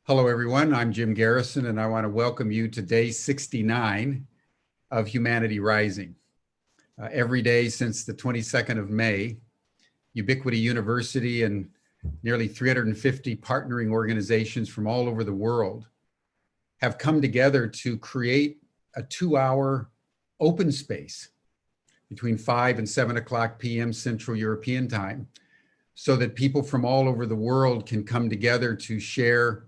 Hello, everyone. I'm Jim Garrison, and I want to welcome you to day 69 of Humanity Rising. Every day since the 22nd of May, Ubiquity University and nearly 350 partnering organizations from all over the world have come together to create a 2-hour open space between 5 and 7 o'clock p.m. Central European Time, so that people from all over the world can come together to share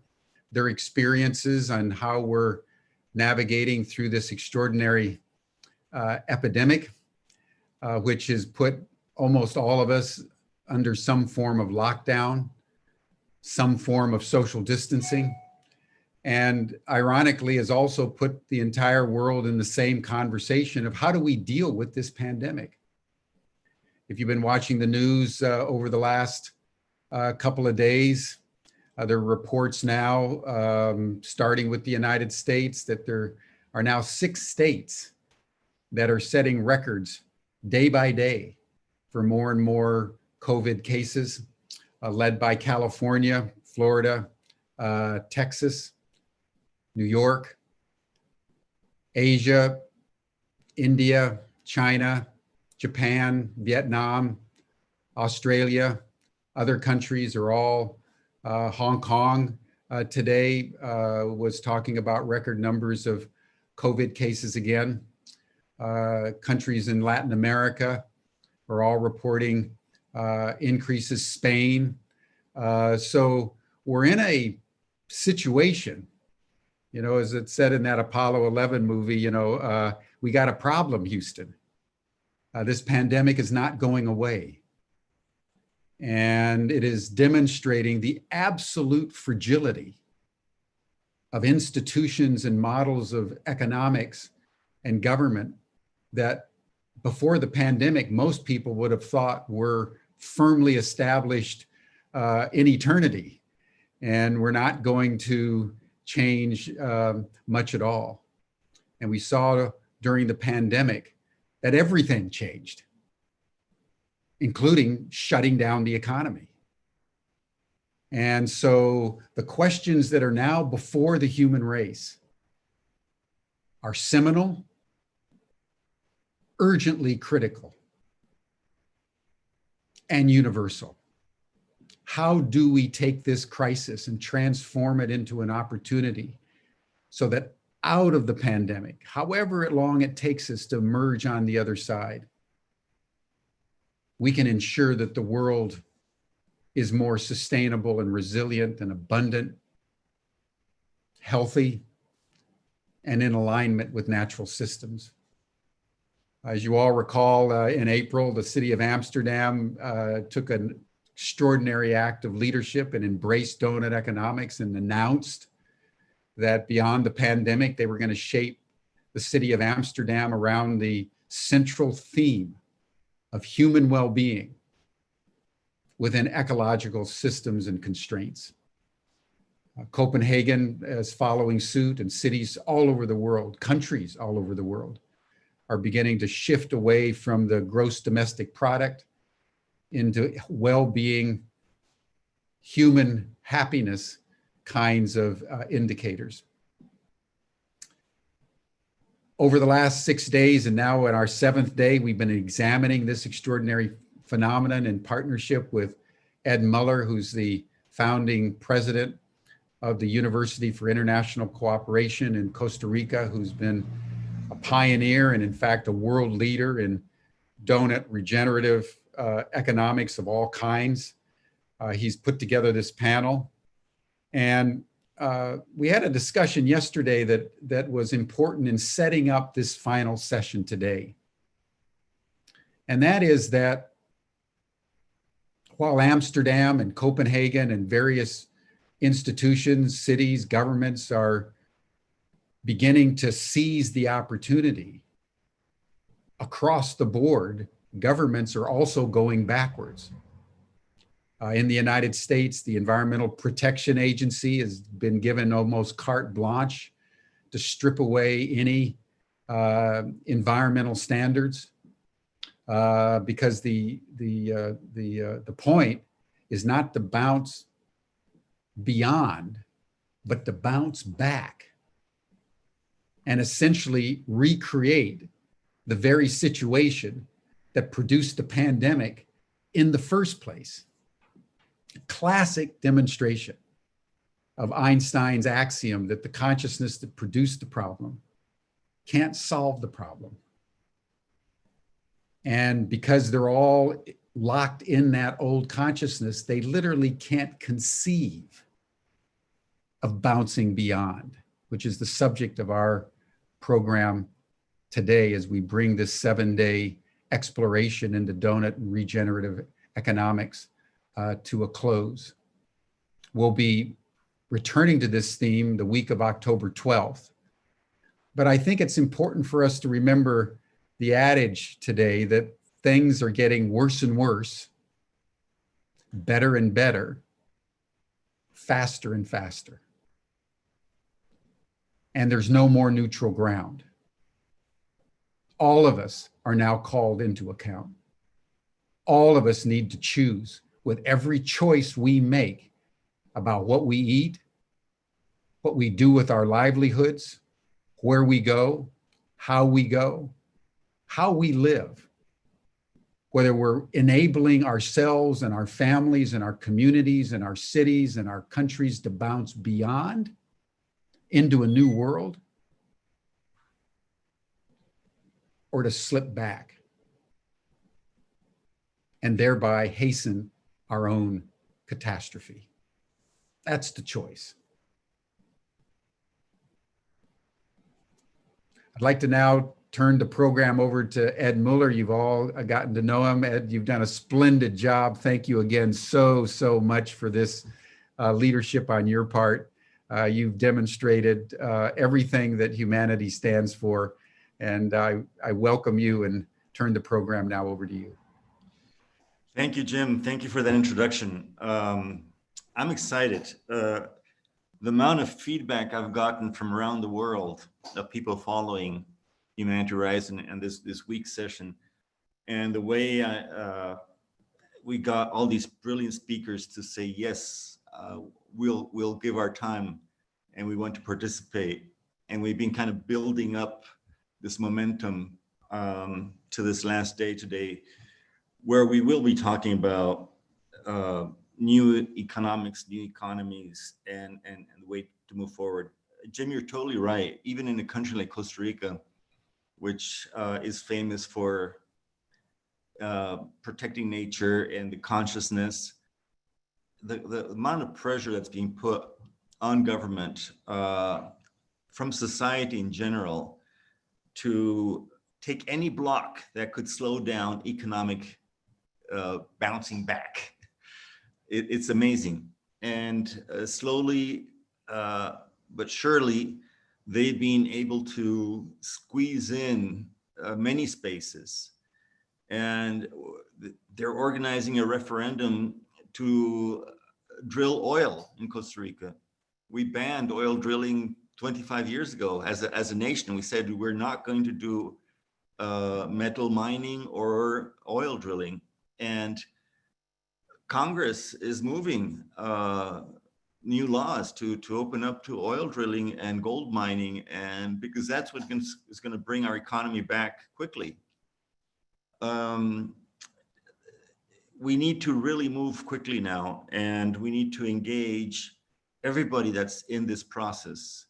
their experiences on how we're navigating through this extraordinary epidemic, which has put almost all of us under some form of lockdown, some form of social distancing, and ironically has also put the entire world in the same conversation of how do we deal with this pandemic. If you've been watching the news over the last couple of days, there are reports now, starting with the United States, that there are now 6 states that are setting records day by day for more and more COVID cases, led by California, Florida, Texas, New York, Asia, India, China, Japan, Vietnam, Australia. Other countries are all Hong Kong today was talking about record numbers of COVID cases again. Countries in Latin America are all reporting increases. Spain. So we're in a situation, as it said in that Apollo 11 movie, we got a problem, Houston. This pandemic is not going away. And it is demonstrating the absolute fragility of institutions and models of economics and government that before the pandemic, most people would have thought were firmly established in eternity. And we're not going to change much at all. And we saw during the pandemic that everything changed, including shutting down the economy. And so the questions that are now before the human race are seminal, urgently critical, and universal. How do we take this crisis and transform it into an opportunity so that out of the pandemic, however long it takes us to emerge on the other side, we can ensure that the world is more sustainable and resilient and abundant, healthy, and in alignment with natural systems. As you all recall, in April, the city of Amsterdam took an extraordinary act of leadership and embraced donut economics and announced that beyond the pandemic, they were going to shape the city of Amsterdam around the central theme of human well-being within ecological systems and constraints. Copenhagen is following suit, and cities all over the world, countries all over the world, are beginning to shift away from the gross domestic product into well-being, human happiness kinds of indicators. Over the last 6 days, and now in our 7th day, we've been examining this extraordinary phenomenon in partnership with Ed Muller, who's the founding president of the University for International Cooperation in Costa Rica, who's been a pioneer and in fact a world leader in donut regenerative economics of all kinds. He's put together this panel. And we had a discussion yesterday that was important in setting up this final session today. And that is that while Amsterdam and Copenhagen and various institutions, cities, governments are beginning to seize the opportunity, across the board, governments are also going backwards. In the United States, the Environmental Protection Agency has been given almost carte blanche to strip away any environmental standards, because the point is not to bounce beyond but to bounce back and essentially recreate the very situation that produced the pandemic in the first place. Classic demonstration of Einstein's axiom that the consciousness that produced the problem can't solve the problem. And because they're all locked in that old consciousness, they literally can't conceive of bouncing beyond, which is the subject of our program today as we bring this 7-day exploration into donut and regenerative economics to a close. We'll be returning to this theme the week of October 12th. But I think it's important for us to remember the adage today that things are getting worse and worse, better and better, faster and faster. And there's no more neutral ground. All of us are now called into account. All of us need to choose with every choice we make about what we eat, what we do with our livelihoods, where we go, how we live, whether we're enabling ourselves and our families and our communities and our cities and our countries to bounce beyond into a new world, or to slip back and thereby hasten our own catastrophe. That's the choice. I'd like to now turn the program over to Ed Mueller. You've all gotten to know him. Ed, you've done a splendid job. Thank you again so much for this leadership on your part. You've demonstrated everything that humanity stands for, and I welcome you and turn the program now over to you. Thank you, Jim. Thank you for that introduction. I'm excited. The amount of feedback I've gotten from around the world of people following Humanity Rising and this week's session, and the way we got all these brilliant speakers to say, yes, we'll give our time and we want to participate. And we've been kind of building up this momentum to this last day today, where we will be talking about new economics, new economies, and the way to move forward. Jim, you're totally right. Even in a country like Costa Rica, which is famous for protecting nature and the consciousness, the amount of pressure that's being put on government from society in general to take any block that could slow down economic bouncing back. It's amazing. And slowly but surely, they've been able to squeeze in many spaces. And they're organizing a referendum to drill oil in Costa Rica. We banned oil drilling 25 years ago as a nation. We said we're not going to do metal mining or oil drilling. And Congress is moving new laws to open up to oil drilling and gold mining, and because that's what is going to bring our economy back quickly. We need to really move quickly now, and we need to engage everybody that's in this process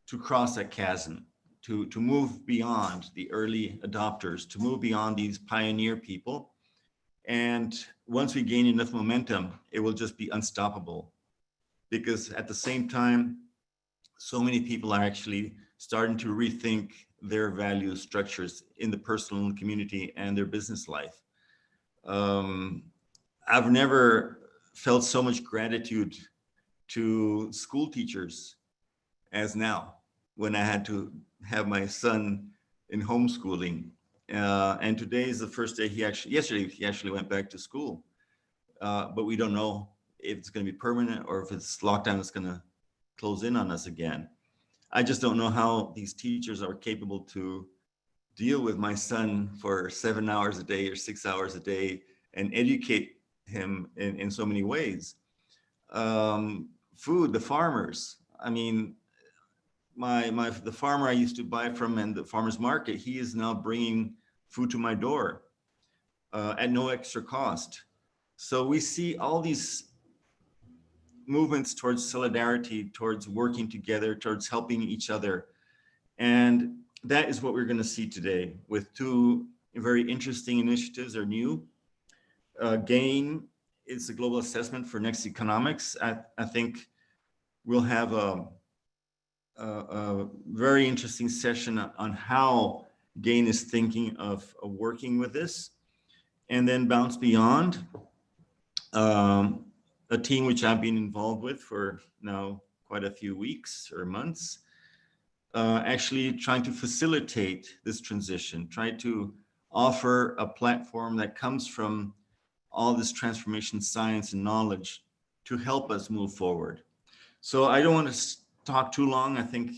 to cross that chasm, to move beyond the early adopters, to move beyond these pioneer people. And once we gain enough momentum, it will just be unstoppable. Because at the same time, so many people are actually starting to rethink their value structures in the personal and community and their business life. I've never felt so much gratitude to school teachers as now, when I had to have my son in homeschooling. And today is the first day yesterday he actually went back to school. But we don't know if it's going to be permanent or if it's lockdown that's going to close in on us again. I just don't know how these teachers are capable to deal with my son for 7 hours a day or 6 hours a day and educate him in so many ways. Food, the farmers, I mean, the farmer I used to buy from in the farmer's market, he is now bringing food to my door at no extra cost. So we see all these movements towards solidarity, towards working together, towards helping each other. And that is what we're going to see today with two very interesting initiatives. They're new. GANE is a global assessment for Next Economics. I think we'll have a very interesting session on how GANE is thinking of working with this. And then Bounce Beyond, a team which I've been involved with for now quite a few weeks or months, actually trying to facilitate this transition, try to offer a platform that comes from all this transformation science and knowledge to help us move forward. So I don't want to talk too long. I think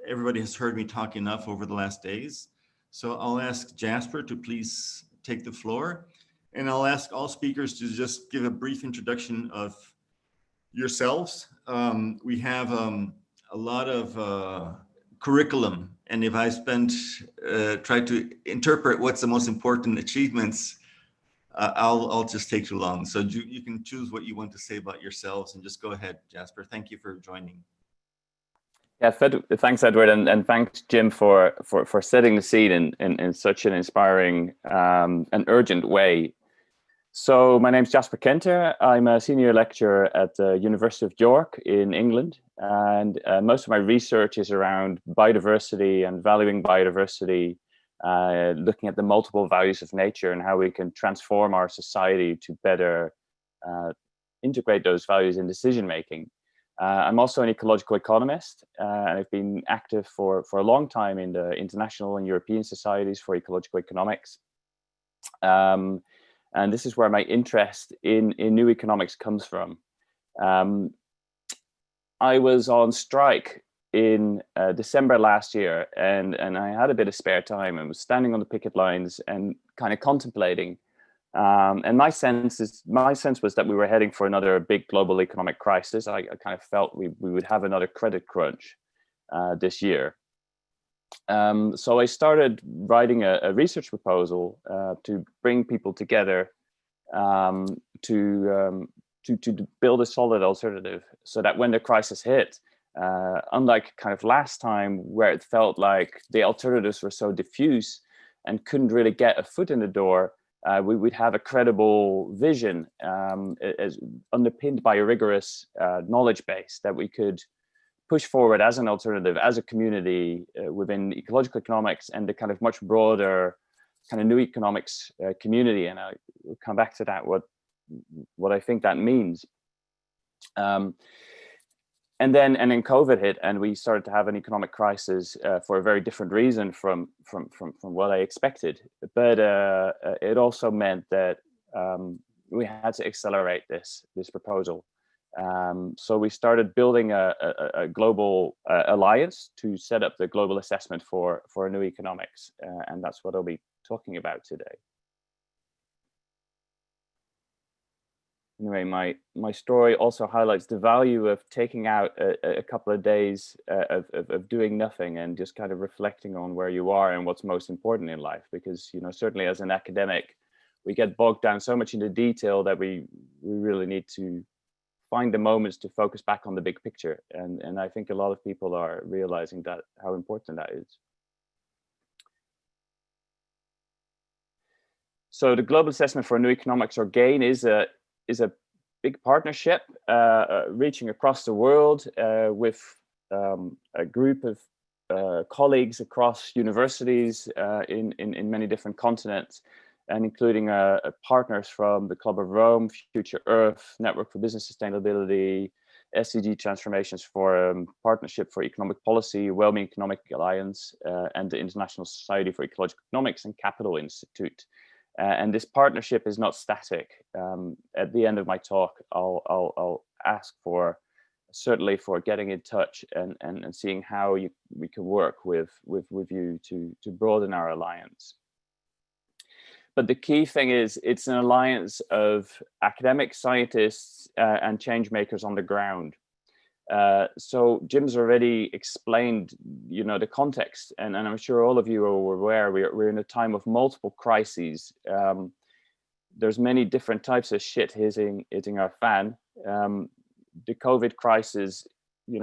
everybody has heard me talk enough over the last days. So I'll ask Jasper to please take the floor. And I'll ask all speakers to just give a brief introduction of yourselves. We have a lot of curriculum. And if I try to interpret what's the most important achievements, I'll just take too long. So you can choose what you want to say about yourselves and just go ahead, Jasper. Thank you for joining. Yeah, thanks, Edward, and thanks, Jim, for setting the scene in such an inspiring and urgent way. So my name's Jasper Kenter. I'm a senior lecturer at the University of York in England, and most of my research is around biodiversity and valuing biodiversity, looking at the multiple values of nature and how we can transform our society to better integrate those values in decision making. I'm also an ecological economist, and I've been active for a long time in the international and European societies for ecological economics. And this is where my interest in new economics comes from. I was on strike in December last year, and I had a bit of spare time and was standing on the picket lines and kind of contemplating. And my sense was that we were heading for another big global economic crisis. I kind of felt we would have another credit crunch this year. So I started writing a research proposal to bring people together to build a solid alternative, so that when the crisis hit, unlike kind of last time where it felt like the alternatives were so diffuse and couldn't really get a foot in the door, we would have a credible vision as underpinned by a rigorous knowledge base that we could push forward as an alternative, as a community within ecological economics and the kind of much broader kind of new economics community. And I will come back to that, what I think that means. And then COVID hit, and we started to have an economic crisis for a very different reason from what I expected. But it also meant that we had to accelerate this proposal. So we started building a global alliance to set up the global assessment for new economics, and that's what I'll be talking about today. Anyway, my story also highlights the value of taking out a couple of days of doing nothing and just kind of reflecting on where you are and what's most important in life. Because, certainly as an academic, we get bogged down so much into detail that we really need to find the moments to focus back on the big picture. And I think a lot of people are realizing that, how important that is. So the Global Assessment for New Economics, or GANE, is a big partnership reaching across the world with a group of colleagues across universities in many different continents, and including partners from the Club of Rome, Future Earth, Network for Business Sustainability, SDG Transformations Forum, Partnership for Economic Policy, WellBeing Alliance, and the International Society for Ecological Economics and Capital Institute. And this partnership is not static. At the end of my talk, I'll ask certainly for getting in touch and seeing how we can work with you to broaden our alliance. But the key thing is, it's an alliance of academics, scientists, and change makers on the ground. So Jim's already explained, the context, and I'm sure all of you are aware we're in a time of multiple crises. There's many different types of shit hitting our fan. The COVID crisis,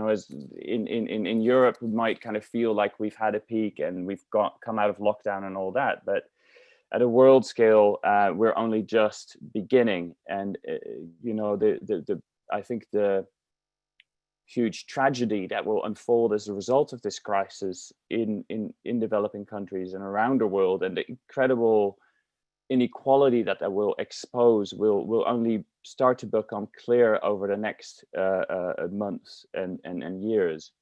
as in Europe, we might kind of feel like we've had a peak and we've come out of lockdown and all that, but at a world scale, we're only just beginning. And I think the huge tragedy that will unfold as a result of this crisis in developing countries and around the world, and the incredible inequality that will expose will only start to become clear over the next months and years.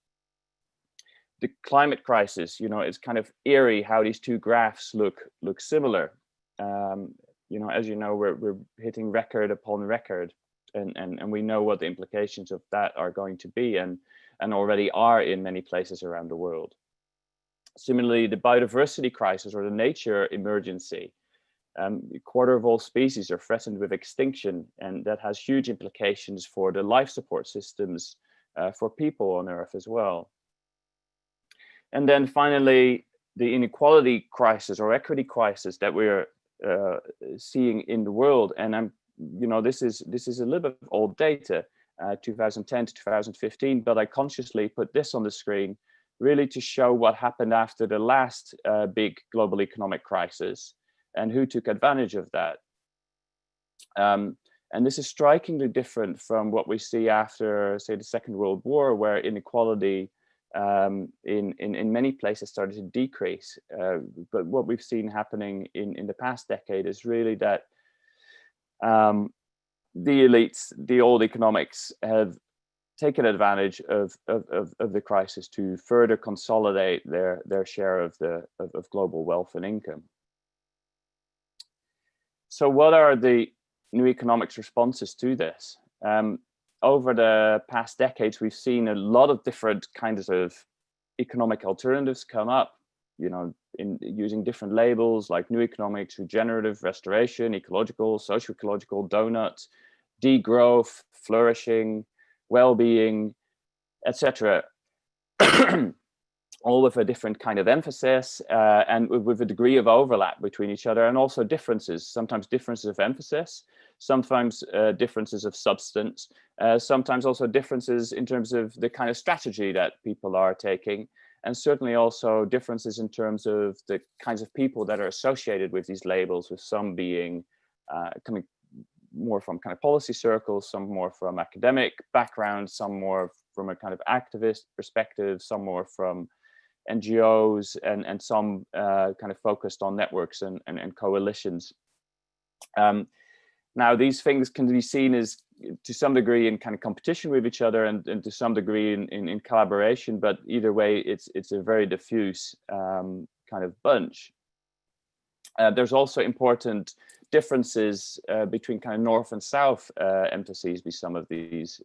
The climate crisis, it's kind of eerie how these two graphs look similar. As you know, we're hitting record upon record, and we know what the implications of that are going to be, and already are in many places around the world. Similarly, the biodiversity crisis, or the nature emergency. A quarter of all species are threatened with extinction, and that has huge implications for the life support systems for people on Earth as well. And then finally, the inequality crisis or equity crisis that we're seeing in the world. And this is a little bit of old data, 2010 to 2015, but I consciously put this on the screen really to show what happened after the last big global economic crisis and who took advantage of that. And this is strikingly different from what we see after, say, the Second World War, where inequality in many places started to decrease. But what we've seen happening in the past decade is really that the elites, the old economics, have taken advantage of the crisis to further consolidate their share of global wealth and income. So what are the new economics responses to this? Over the past decades, we've seen a lot of different kinds of economic alternatives come up, in using different labels like new economics, regenerative, restoration, ecological, socio-ecological, donut, degrowth, flourishing, well-being, etc. All with a different kind of emphasis and with a degree of overlap between each other, and also differences, sometimes differences of emphasis, sometimes differences of substance, sometimes also differences in terms of the kind of strategy that people are taking, and certainly also differences in terms of the kinds of people that are associated with these labels, with some being coming more from kind of policy circles, some more from academic backgrounds, some more from a kind of activist perspective, some more from NGOs, and some kind of focused on networks and coalitions. Now, these things can be seen as, to some degree, in kind of competition with each other, and to some degree in collaboration, but either way, it's a very diffuse kind of bunch. There's also important differences between kind of North and South emphases with some of these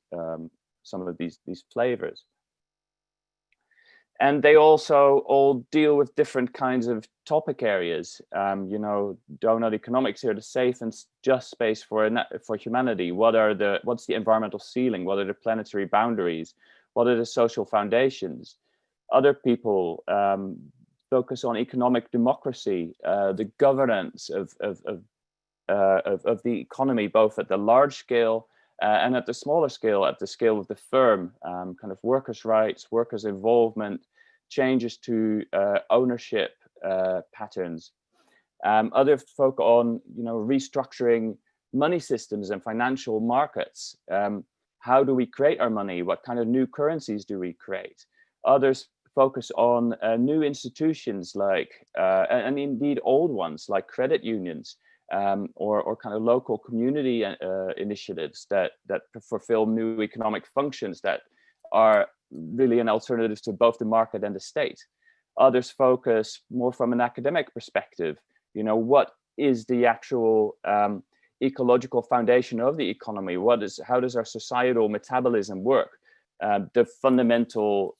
flavors. And they also all deal with different kinds of topic areas. Donut economics here, the safe and just space for humanity. What's the environmental ceiling? What are the planetary boundaries? What are the social foundations? Other people focus on economic democracy, the governance of the economy, both at the large scale and at the smaller scale, at the scale of the firm, kind of workers' rights, workers' involvement, changes to ownership patterns. Others focus on, restructuring money systems and financial markets. How do we create our money? What kind of new currencies do we create? Others focus on new institutions like, and indeed old ones like credit unions, or kind of local community initiatives that fulfill new economic functions that are really an alternative to both the market and the state. Others focus more from an academic perspective. What is the actual ecological foundation of the economy? How does our societal metabolism work? The fundamental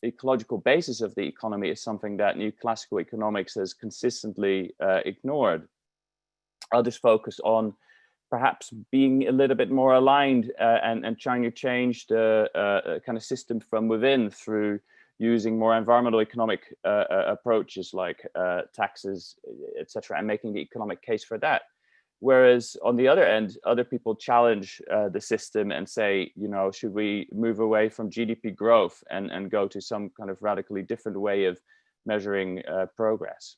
ecological basis of the economy is something that new classical economics has consistently ignored. Others focus on perhaps being a little bit more aligned and trying to change the kind of system from within through using more environmental economic approaches like taxes, etc., and making the economic case for that. Whereas on the other end, other people challenge the system and say, you know, should we move away from GDP growth and go to some kind of radically different way of measuring progress?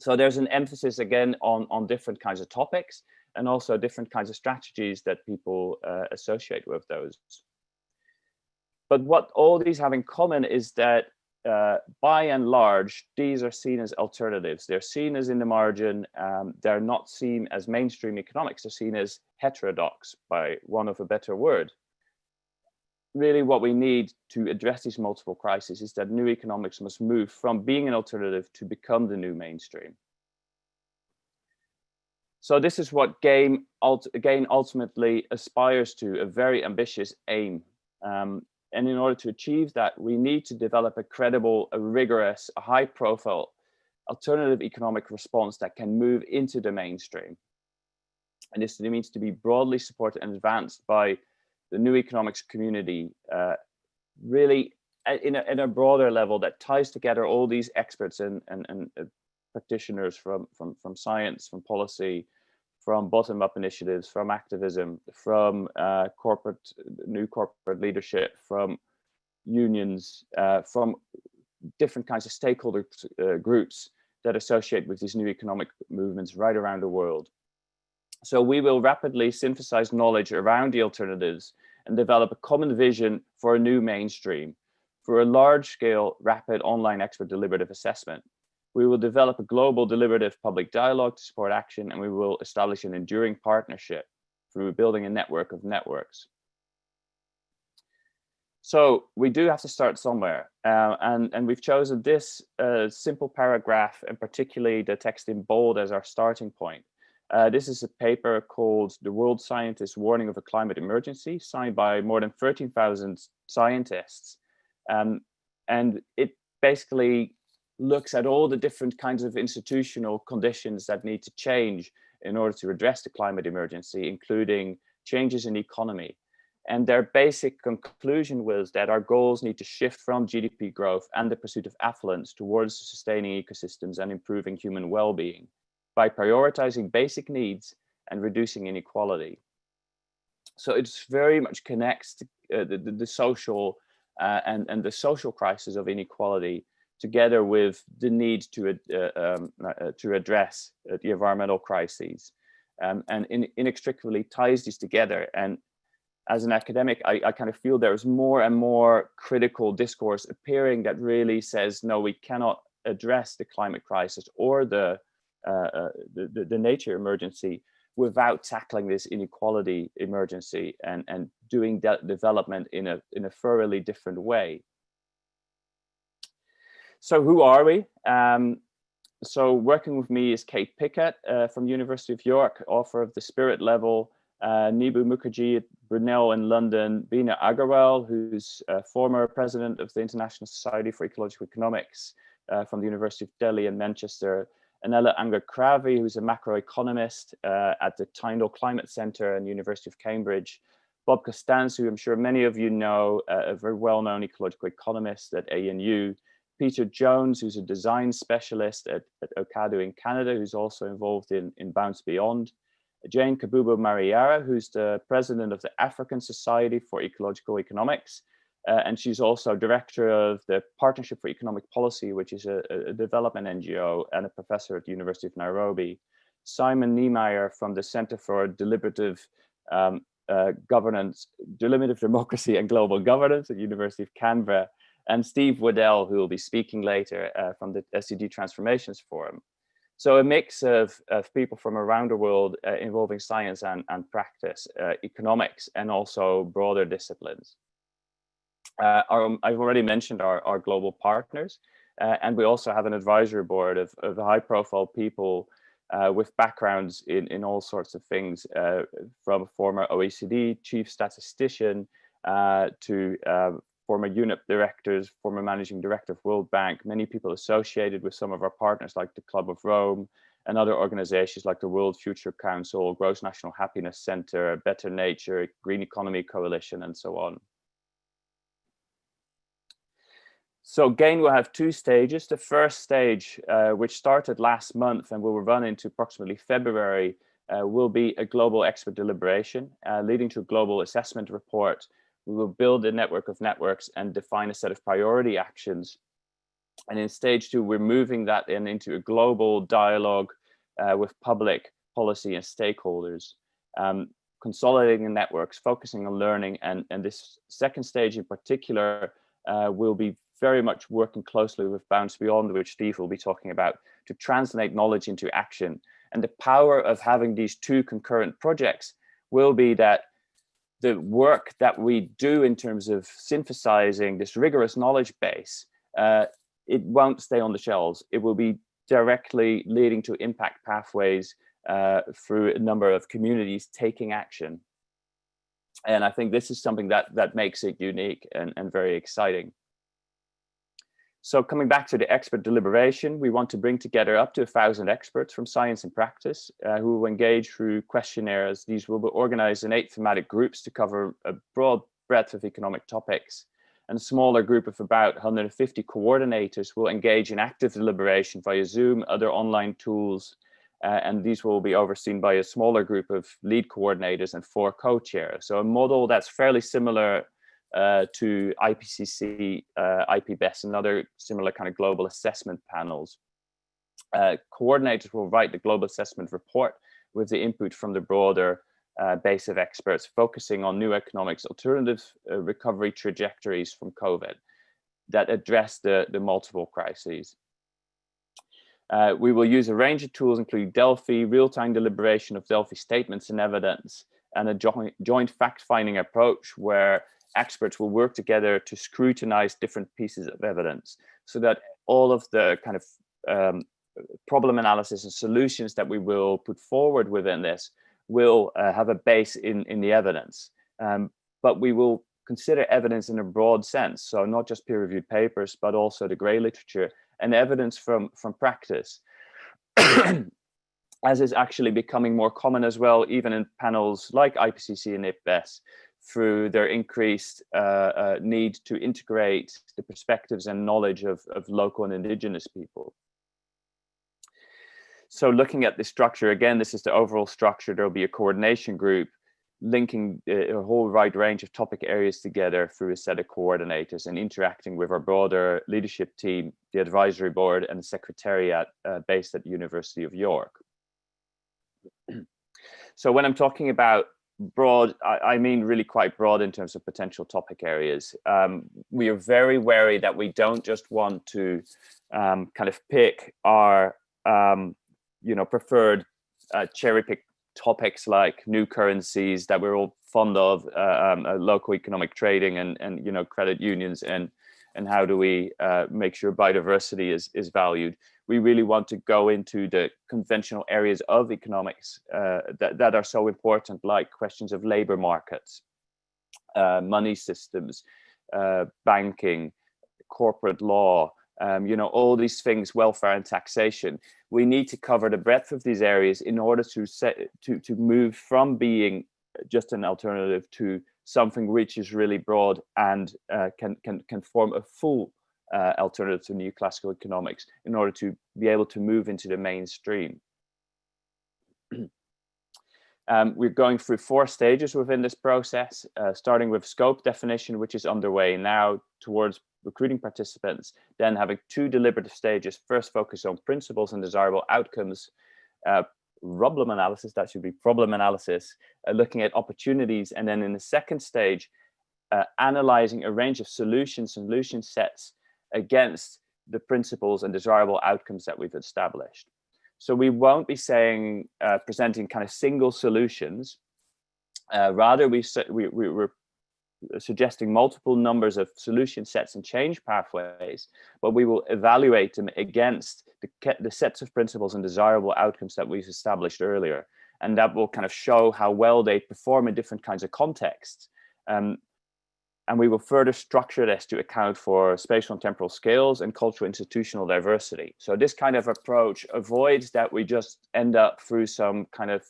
So there's an emphasis again on different kinds of topics and also different kinds of strategies that people associate with those. But what all these have in common is that by and large, these are seen as alternatives. They're seen as in the margin. They're not seen as mainstream economics. They're seen as heterodox, by want of a better word. Really what we need to address these multiple crises is that new economics must move from being an alternative to become the new mainstream. So this is what GANE ultimately aspires to, a very ambitious aim. And in order to achieve that, we need to develop a credible, a rigorous, a high-profile alternative economic response that can move into the mainstream. And this needs to be broadly supported and advanced by the new economics community, really in a broader level that ties together all these experts and practitioners from science, from policy, from bottom-up initiatives, from activism, from new corporate leadership, from unions, from different kinds of stakeholder groups that associate with these new economic movements right around the world. So we will rapidly synthesize knowledge around the alternatives and develop a common vision for a new mainstream, for a large-scale, rapid online expert deliberative assessment. We will develop a global deliberative public dialogue to support action, and we will establish an enduring partnership through building a network of networks. So we do have to start somewhere, and we've chosen this simple paragraph, and particularly the text in bold, as our starting point. This is a paper called "The World Scientists' Warning of a Climate Emergency," signed by more than 13,000 scientists. And it basically looks at all the different kinds of institutional conditions that need to change in order to address the climate emergency, including changes in the economy. And their basic conclusion was that our goals need to shift from GDP growth and the pursuit of affluence towards sustaining ecosystems and improving human well-being by prioritizing basic needs and reducing inequality. So it's very much connects to, the social and the social crisis of inequality together with the need to address the environmental crises, and inextricably ties these together. And as an academic, I kind of feel there's more and more critical discourse appearing that really says, no, we cannot address the climate crisis or the nature emergency without tackling this inequality emergency and doing that development in a thoroughly different way. So who are we? So working with me is Kate Pickett from the University of York, author of The Spirit Level, Nibu Mukherjee at Brunel in London, Bina Agarwal, who's former president of the International Society for Ecological Economics from the University of Delhi and Manchester, Anela Angar-Kravi, who's a macroeconomist at the Tyndall Climate Centre and University of Cambridge, Bob Costanz, who I'm sure many of you know, a very well-known ecological economist at ANU, Peter Jones, who's a design specialist at Okado in Canada, who's also involved in Bounce Beyond, Jane Kabubo-Mariara, who's the president of the African Society for Ecological Economics, and she's also director of the Partnership for Economic Policy, which is a development NGO, and a professor at the University of Nairobi. Simon Niemeyer from the Center for Deliberative Deliberative Democracy and Global Governance at the University of Canberra, and Steve Waddell, who will be speaking later from the SDG Transformations Forum. So a mix of people from around the world involving science and practice, economics, and also broader disciplines. I've already mentioned our global partners, and we also have an advisory board of high-profile people with backgrounds in all sorts of things, from former OECD chief statistician to former UNEP directors, former managing director of World Bank, many people associated with some of our partners like the Club of Rome, and other organizations like the World Future Council, Gross National Happiness Center, Better Nature, Green Economy Coalition, and so on. So GANE will have two stages. The first stage, which started last month and will run into approximately February, will be a global expert deliberation, leading to a global assessment report. We will build a network of networks and define a set of priority actions. And in stage two, we're moving that into a global dialogue with public policy and stakeholders, consolidating the networks, focusing on learning. And this second stage in particular will be very much working closely with Bounce Beyond, which Steve will be talking about, to translate knowledge into action. And the power of having these two concurrent projects will be that the work that we do in terms of synthesizing this rigorous knowledge base, it won't stay on the shelves. It will be directly leading to impact pathways through a number of communities taking action. And I think this is something that makes it unique and very exciting. So coming back to the expert deliberation, we want to bring together up to 1,000 experts from science and practice who will engage through questionnaires. These will be organized in 8 thematic groups to cover a broad breadth of economic topics. And a smaller group of about 150 coordinators will engage in active deliberation via Zoom, other online tools, and these will be overseen by a smaller group of lead coordinators and 4 co-chairs. So a model that's fairly similar to IPCC, IPBES, and other similar kind of global assessment panels. Coordinators will write the global assessment report with the input from the broader base of experts, focusing on new economics, alternative recovery trajectories from COVID that address the multiple crises. We will use a range of tools, including Delphi, real-time deliberation of Delphi statements and evidence, and a joint fact-finding approach where experts will work together to scrutinize different pieces of evidence so that all of the kind of problem analysis and solutions that we will put forward within this will have a base in the evidence. But we will consider evidence in a broad sense. So not just peer-reviewed papers, but also the gray literature and evidence from practice, as is actually becoming more common as well, even in panels like IPCC and IPBES, through their increased need to integrate the perspectives and knowledge of local and indigenous people. So looking at the structure, again, this is the overall structure. There'll be a coordination group linking a whole wide range of topic areas together through a set of coordinators and interacting with our broader leadership team, the advisory board, and the secretariat based at the University of York. So when I'm talking about broad, I mean really quite broad in terms of potential topic areas. We are very wary that we don't just want to kind of pick our preferred cherry pick topics like new currencies that we're all fond of, local economic trading and credit unions, and how do we make sure biodiversity is valued. We really want to go into the conventional areas of economics that are so important, like questions of labor markets, money systems, banking, corporate law, all these things, welfare and taxation. We need to cover the breadth of these areas in order to move from being just an alternative to something which is really broad and can form a full alternative to neoclassical economics in order to be able to move into the mainstream. We're going through 4 stages within this process, starting with scope definition, which is underway now, towards recruiting participants, then having 2 deliberative stages, first focus on principles and desirable outcomes, problem analysis, that should be problem analysis, looking at opportunities, and then in the second stage, analyzing a range of solution sets against the principles and desirable outcomes that we've established. So we won't be saying, presenting kind of single solutions. Rather, we're suggesting multiple numbers of solution sets and change pathways, but we will evaluate them against the sets of principles and desirable outcomes that we've established earlier. And that will kind of show how well they perform in different kinds of contexts. And we will further structure this to account for spatial and temporal scales and cultural institutional diversity. So this kind of approach avoids that we just end up through some kind of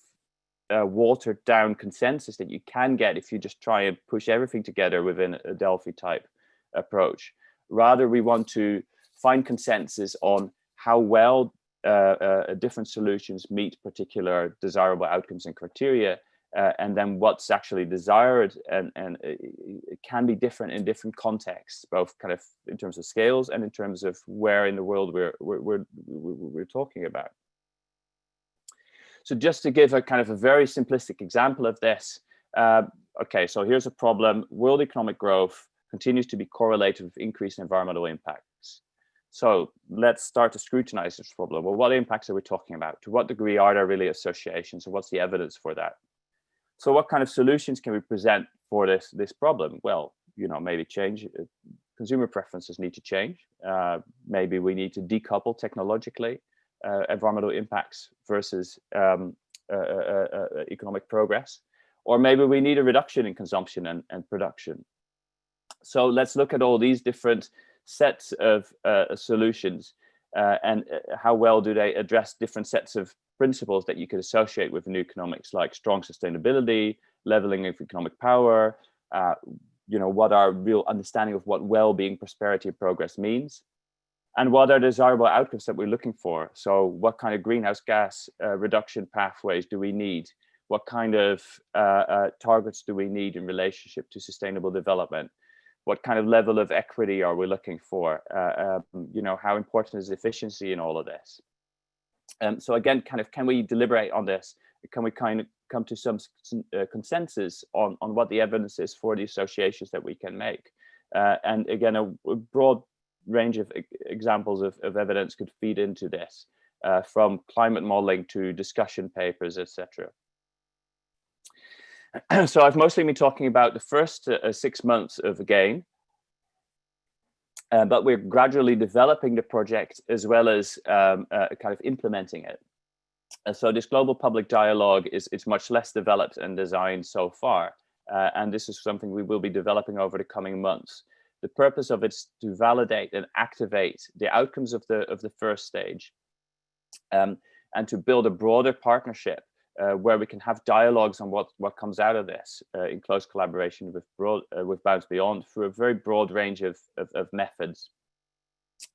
watered down consensus that you can get if you just try and push everything together within a Delphi type approach. Rather, we want to find consensus on how well different solutions meet particular desirable outcomes and criteria, and then what's actually desired, and it can be different in different contexts, both kind of in terms of scales and in terms of where in the world we're talking about. So just to give a kind of a very simplistic example of this, okay, so here's a problem. World economic growth continues to be correlated with increased environmental impacts. So let's start to scrutinize this problem. Well, what impacts are we talking about? To what degree are there really associations, and what's the evidence for that? So what kind of solutions can we present for this problem? Well, you know, maybe change, consumer preferences need to change. Maybe we need to decouple technologically environmental impacts versus economic progress. Or maybe we need a reduction in consumption and production. So let's look at all these different sets of solutions and how well do they address different sets of principles that you could associate with new economics, like strong sustainability, leveling of economic power, you know, what our real understanding of what well-being, prosperity, and progress means, and what are desirable outcomes that we're looking for. So what kind of greenhouse gas reduction pathways do we need? What kind of targets do we need in relationship to sustainable development? What kind of level of equity are we looking for? You know, how important is efficiency in all of this? So again, kind of, can we deliberate on this? Can we kind of come to some consensus on what the evidence is for the associations that we can make? And again, a broad range of examples of evidence could feed into this, from climate modeling to discussion papers, etc. So I've mostly been talking about the first 6 months of GANE, but we're gradually developing the project as well as kind of implementing it. So this global public dialogue is much less developed and designed so far, and this is something we will be developing over the coming months. The purpose of it is to validate and activate the outcomes of the first stage, and to build a broader partnership where we can have dialogues on what comes out of this in close collaboration with Bounds Beyond through a very broad range of methods.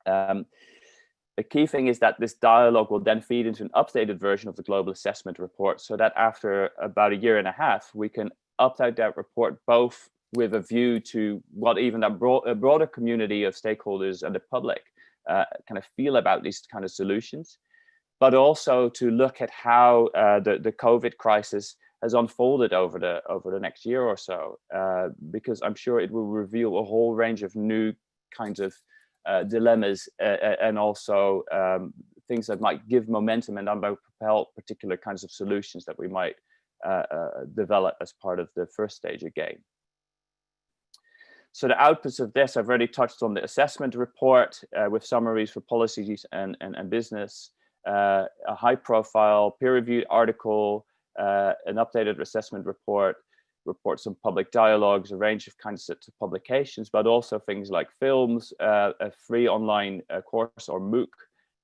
The key thing is that this dialogue will then feed into an updated version of the global assessment report, so that after about 1.5 years, we can update that report both with a view to what even that broader community of stakeholders and the public kind of feel about these kind of solutions, but also to look at how the COVID crisis has unfolded over the next year or so, because I'm sure it will reveal a whole range of new kinds of dilemmas and also things that might give momentum and might propel particular kinds of solutions that we might develop as part of the first stage of GANE. So the outputs of this, I've already touched on the assessment report with summaries for policies and business, a high profile peer-reviewed article, an updated assessment report, reports on public dialogues, a range of kinds of publications, but also things like films, a free online course or MOOC,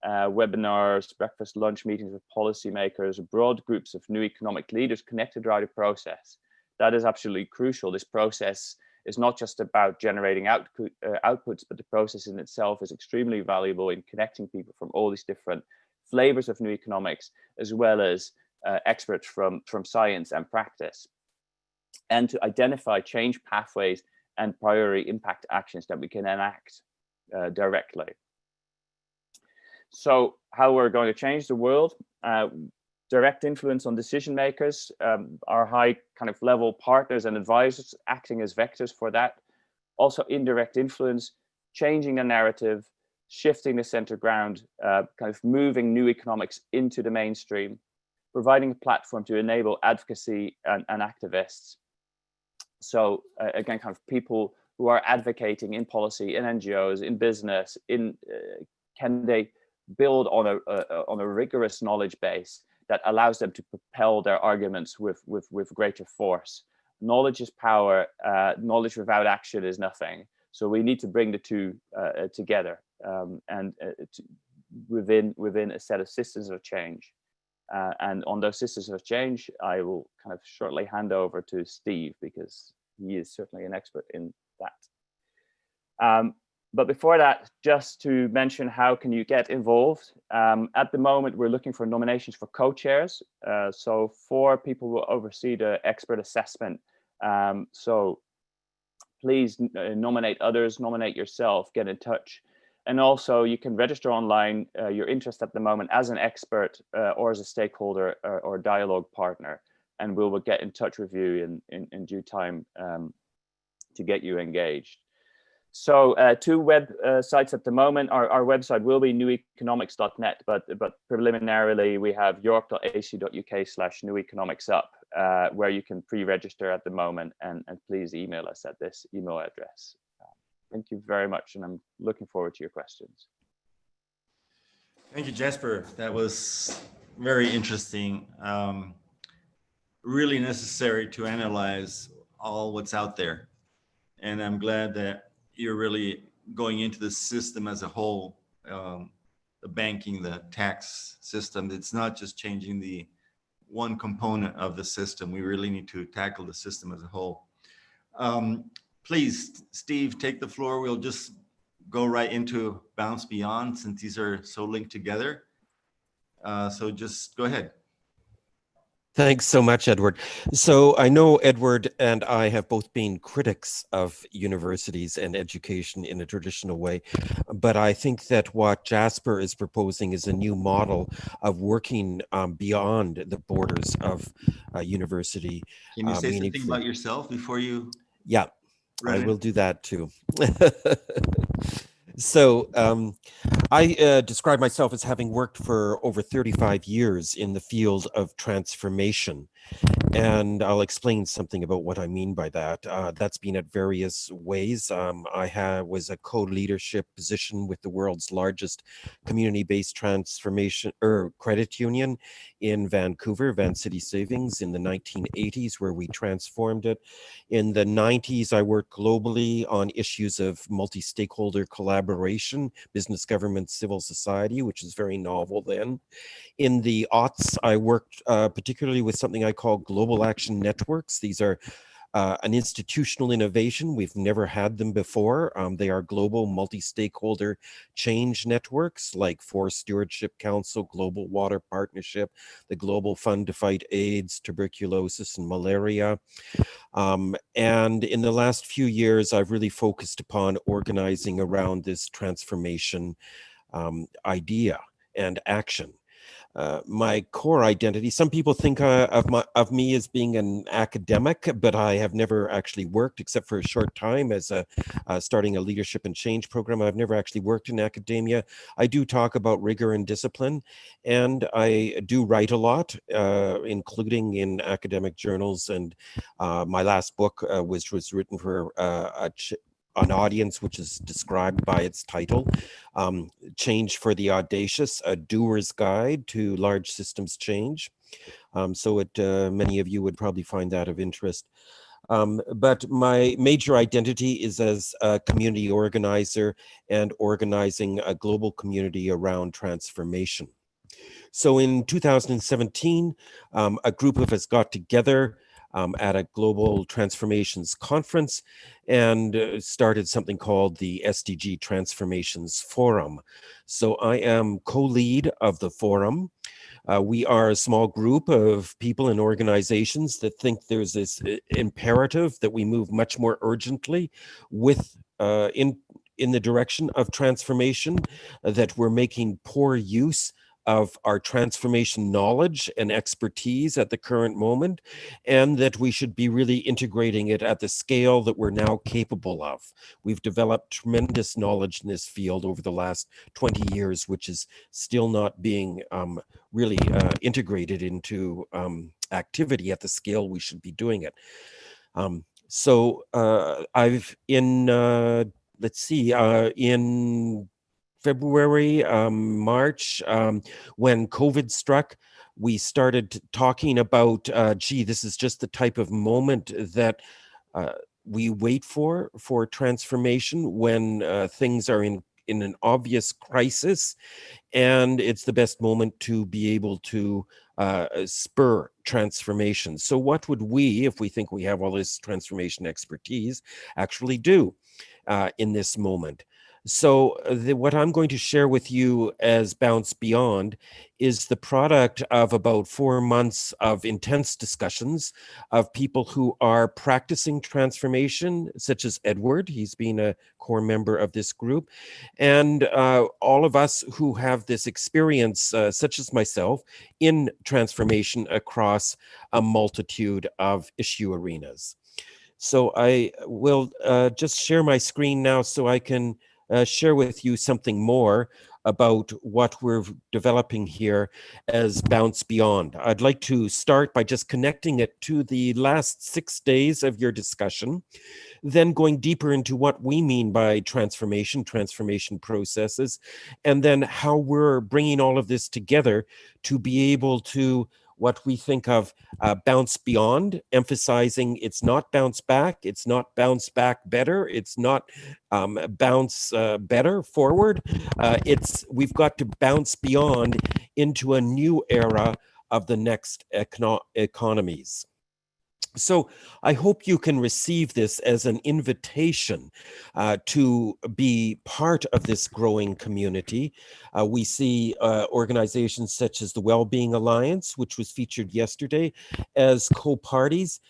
webinars, breakfast, lunch meetings with policymakers, broad groups of new economic leaders connected throughout the process. That is absolutely crucial. This process is not just about generating outputs, but the process in itself is extremely valuable in connecting people from all these different flavors of new economics, as well as experts from science and practice, and to identify change pathways and priority impact actions that we can enact directly. So how we're going to change the world, direct influence on decision makers, our high kind of level partners and advisors acting as vectors for that. Also indirect influence, changing the narrative, shifting the center ground, kind of moving new economics into the mainstream, providing a platform to enable advocacy and activists. So again, kind of people who are advocating in policy, in NGOs, in business, can they build on a rigorous knowledge base that allows them to propel their arguments with greater force, knowledge is power, knowledge without action is nothing. So we need to bring the two together within a set of systems of change. And on those systems of change, I will kind of shortly hand over to Steve, because he is certainly an expert in that. But before that, just to mention, how can you get involved? At the moment, we're looking for nominations for co-chairs. So 4 people will oversee the expert assessment. So please nominate others, nominate yourself, get in touch. And also you can register online your interest at the moment as an expert or as a stakeholder or dialogue partner. And we will get in touch with you in due time to get you engaged. So 2 web sites at the moment. Our website will be neweconomics.net, but preliminarily we have york.ac.uk/neweconomicsup, where you can pre-register at the moment, and please email us at this email address. Thank you very much, and I'm looking forward to your questions. Thank you, Jasper. That was very interesting. Really necessary to analyze all what's out there. And I'm glad that you're really going into the system as a whole, the banking, the tax system. It's not just changing the one component of the system. We really need to tackle the system as a whole. Please, Steve, take the floor. We'll just go right into Bounce Beyond, since these are so linked together. So just go ahead. Thanks so much, Edward. So I know Edward and I have both been critics of universities and education in a traditional way, but I think that what Jasper is proposing is a new model of working beyond the borders of a university. Can you say something about yourself before you? Yeah, I will do that too. So I describe myself as having worked for over 35 years in the field of transformation. And I'll explain something about what I mean by that. That's been at various ways. I was a co-leadership position with the world's largest community-based transformation credit union in Vancouver, Vancity Savings, in the 1980s, where we transformed it. In the 90s, I worked globally on issues of multi-stakeholder collaboration, business, government, civil society, which is very novel then. In the aughts, I worked particularly with something I call global action networks. These are an institutional innovation. We've never had them before. They are global multi-stakeholder change networks like Forest Stewardship Council, Global Water Partnership, the Global Fund to Fight AIDS, Tuberculosis, and Malaria. And in the last few years, I've really focused upon organizing around this transformation idea and action. My core identity, some people think of me as being an academic, but I have never actually worked, except for a short time as starting a leadership and change program. I've never actually worked in academia. I do talk about rigor and discipline, and I do write a lot, including in academic journals. And my last book was written for an audience which is described by its title, Change for the Audacious, a doer's guide to large systems change. So many of you would probably find that of interest. But my major identity is as a community organizer and organizing a global community around transformation. So in 2017, a group of us got together at a global transformations conference and started something called the SDG Transformations Forum. So I am co-lead of the forum. We are a small group of people and organizations that think there's this imperative that we move much more urgently with in the direction of transformation, that we're making poor use of our transformation knowledge and expertise at the current moment, and that we should be really integrating it at the scale that we're now capable of. We've developed tremendous knowledge in this field over the last 20 years, which is still not being really integrated into activity at the scale we should be doing it. So I've in, let's see, in February, March, when COVID struck, we started talking about, gee, this is just the type of moment that we wait for transformation when things are in an obvious crisis, and it's the best moment to be able to spur transformation. So what would we, if we think we have all this transformation expertise, actually do in this moment? So what I'm going to share with you as Bounce Beyond is the product of about 4 months of intense discussions of people who are practicing transformation, such as Edward. He's been a core member of this group. And all of us who have this experience, such as myself, in transformation across a multitude of issue arenas. So I will just share my screen now so I can share with you something more about what we're developing here as Bounce Beyond. I'd like to start by just connecting it to the last 6 days of your discussion, then going deeper into what we mean by transformation processes, and then how we're bringing all of this together to be able to what we think of bounce beyond, emphasizing it's not bounce back, it's not bounce back better, it's not bounce better forward. We've got to bounce beyond into a new era of the next economies. So I hope you can receive this as an invitation to be part of this growing community. We see organizations such as the WellBeing Alliance, which was featured yesterday, as co-parties,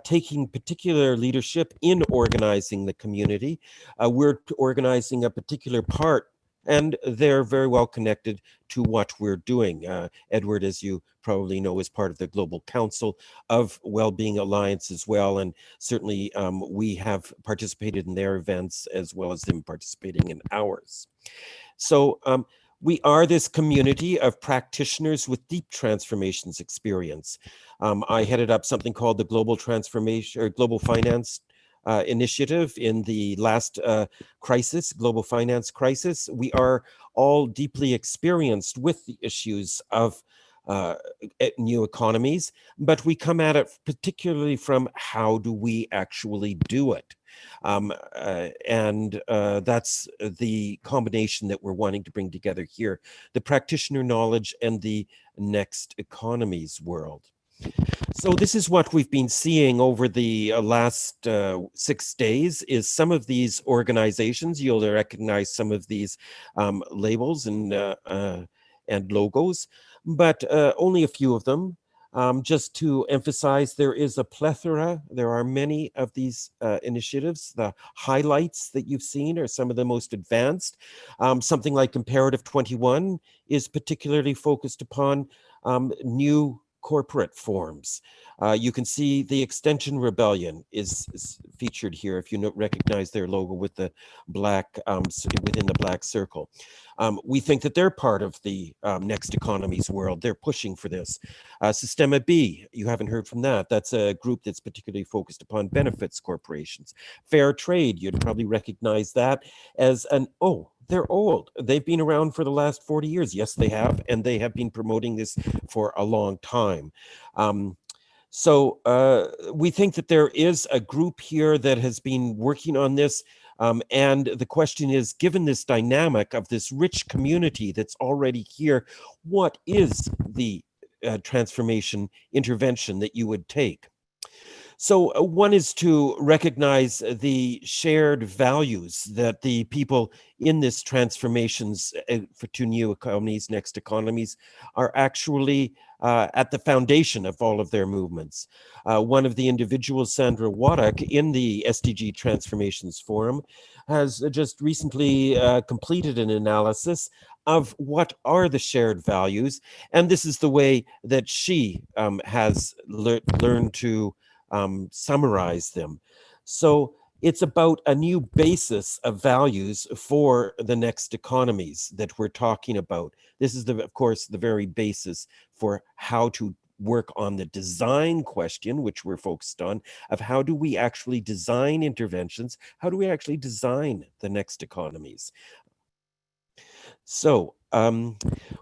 taking particular leadership in organizing the community. We're organizing a particular part, and they're very well connected to what we're doing. Edward, as you probably know, is part of the Global Council of WellBeing Alliance as well, and certainly we have participated in their events as well as them participating in ours. So we are this community of practitioners with deep transformations experience. I headed up something called the Global Transformation or Global Finance initiative in the last crisis, global finance crisis. We are all deeply experienced with the issues of new economies, but we come at it particularly from how do we actually do it? And that's the combination that we're wanting to bring together here, the practitioner knowledge and the Next Economies world. So this is what we've been seeing over the last 6 days is some of these organizations. You'll recognize some of these labels and logos, but only a few of them. Just to emphasize, there is a plethora. There are many of these initiatives. The highlights that you've seen are some of the most advanced. Something like Comparative 21 is particularly focused upon new corporate forms. You can see the Extension Rebellion is featured here if you recognize their logo with the black, within the black circle. We think that they're part of the Next Economies world. They're pushing for this. Systema B, you haven't heard from that. That's a group that's particularly focused upon benefits corporations. Fair Trade, you'd probably recognize that as an, oh, they're old. They've been around for the last 40 years. Yes, they have. And they have been promoting this for a long time. So we think that there is a group here that has been working on this. And the question is, given this dynamic of this rich community that's already here, what is the transformation intervention that you would take? So one is to recognize the shared values that the people in this transformations to new economies, next economies, are actually at the foundation of all of their movements. One of the individuals, Sandra Waddock, in the SDG Transformations Forum, has just recently completed an analysis of what are the shared values. And this is the way that she has learned to summarize them. So it's about a new basis of values for the next economies that we're talking about. This is, of course, the very basis for how to work on the design question, which we're focused on, of how do we actually design interventions? How do we actually design the next economies? So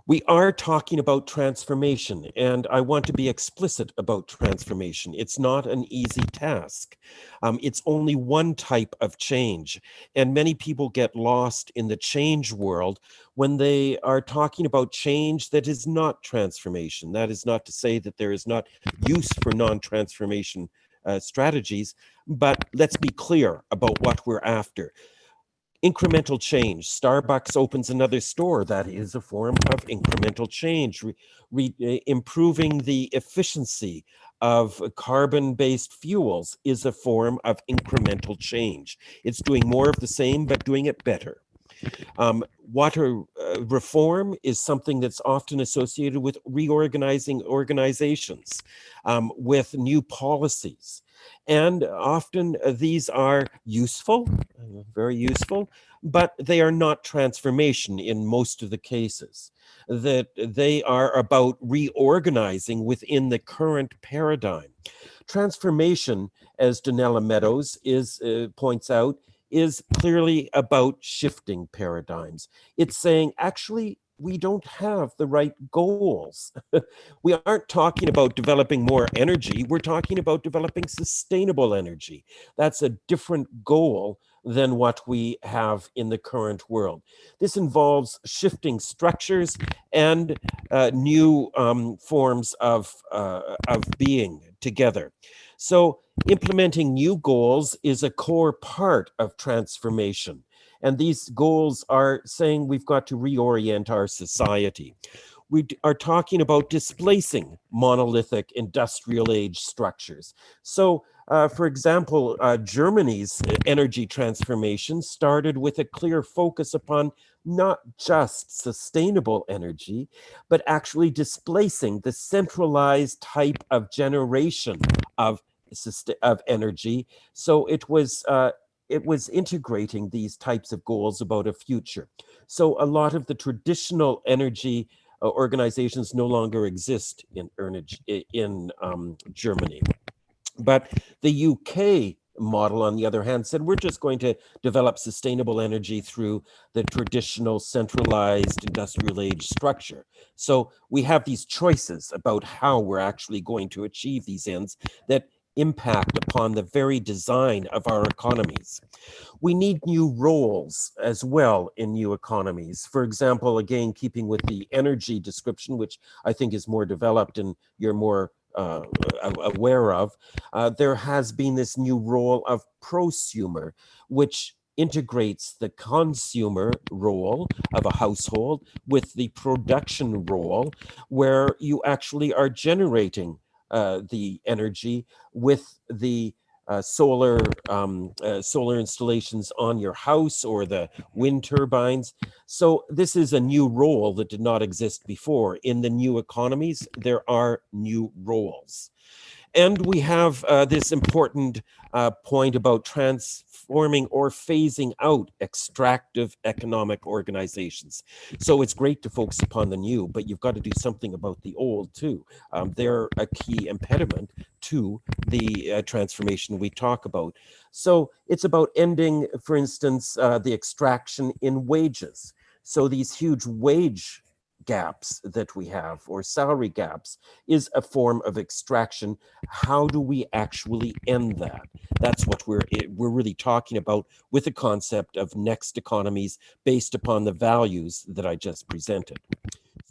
We are talking about transformation, and I want to be explicit about transformation. It's not an easy task. It's only one type of change, and many people get lost in the change world when they are talking about change that is not transformation. That is not to say that there is not use for non-transformation strategies, but let's be clear about what we're after. Incremental change. Starbucks opens another store. That is a form of incremental change. Improving the efficiency of carbon-based fuels is a form of incremental change. It's doing more of the same, but doing it better. Water reform is something that's often associated with reorganizing organizations, with new policies. And often these are useful, very useful, but they are not transformation in most of the cases. That they are about reorganizing within the current paradigm. Transformation, as Donella Meadows points out, is clearly about shifting paradigms. It's saying, actually, we don't have the right goals. We aren't talking about developing more energy. We're talking about developing sustainable energy. That's a different goal than what we have in the current world. This involves shifting structures and new forms of being together. So implementing new goals is a core part of transformation. And these goals are saying we've got to reorient our society. We are talking about displacing monolithic industrial age structures. So, for example, Germany's energy transformation started with a clear focus upon not just sustainable energy, but actually displacing the centralized type of generation of energy. So it was integrating these types of goals about a future. So a lot of the traditional energy organizations no longer exist in Germany. But the UK model, on the other hand, said we're just going to develop sustainable energy through the traditional centralized industrial age structure. So we have these choices about how we're actually going to achieve these ends that impact upon the very design of our economies. We need new roles as well in new economies. For example, again, keeping with the energy description, which I think is more developed and you're more aware of, there has been this new role of prosumer, which integrates the consumer role of a household with the production role, where you actually are generating the energy with the solar installations on your house or the wind turbines. So this is a new role that did not exist before. In the new economies, there are new roles. And we have this important point about transforming or phasing out extractive economic organizations. So it's great to focus upon the new, but you've got to do something about the old too. They're a key impediment to the transformation we talk about. So it's about ending, for instance, the extraction in wages. So these huge wage gaps that we have, or salary gaps, is a form of extraction. How do we actually end that? That's what we're really talking about with the concept of next economies based upon the values that I just presented.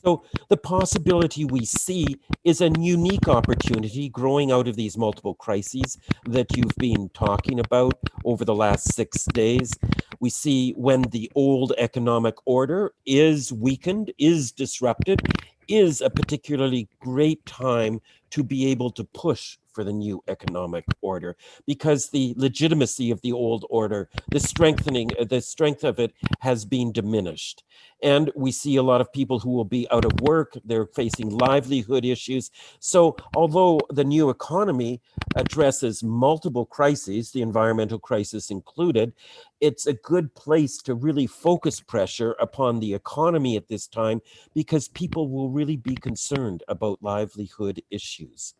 So the possibility we see is a unique opportunity growing out of these multiple crises that you've been talking about over the last 6 days. We see when the old economic order is weakened, is disrupted, is a particularly great time to be able to push for the new economic order, because the legitimacy of the old order, the strength of it has been diminished. And we see a lot of people who will be out of work, they're facing livelihood issues. So although the new economy addresses multiple crises, the environmental crisis included, it's a good place to really focus pressure upon the economy at this time, because people will really be concerned about livelihood issues.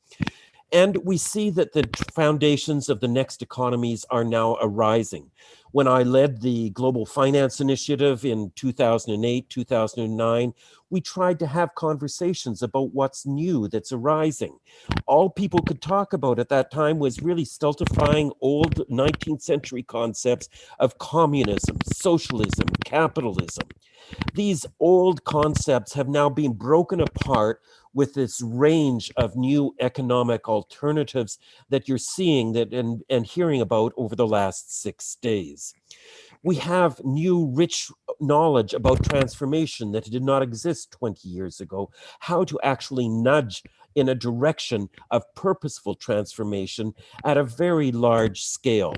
And we see that the foundations of the next economies are now arising. When I led the Global Finance Initiative in 2008, 2009, we tried to have conversations about what's new that's arising. All people could talk about at that time was really stultifying old 19th century concepts of communism, socialism, capitalism. These old concepts have now been broken apart with this range of new economic alternatives that you're seeing that and hearing about over the last 6 days. We have new rich knowledge about transformation that did not exist 20 years ago, how to actually nudge in a direction of purposeful transformation at a very large scale.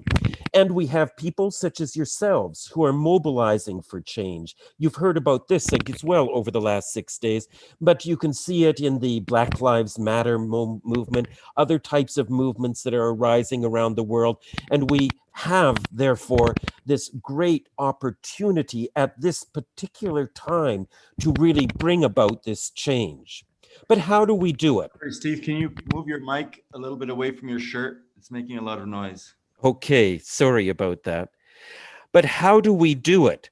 And we have people such as yourselves who are mobilizing for change. You've heard about this as well over the last 6 days, but you can see it in the Black Lives Matter movement, other types of movements that are arising around the world. And we have, therefore, this great opportunity at this particular time to really bring about this change. But how do we do it? Steve, can you move your mic a little bit away from your shirt? It's making a lot of noise. Okay, sorry about that. But how do we do it?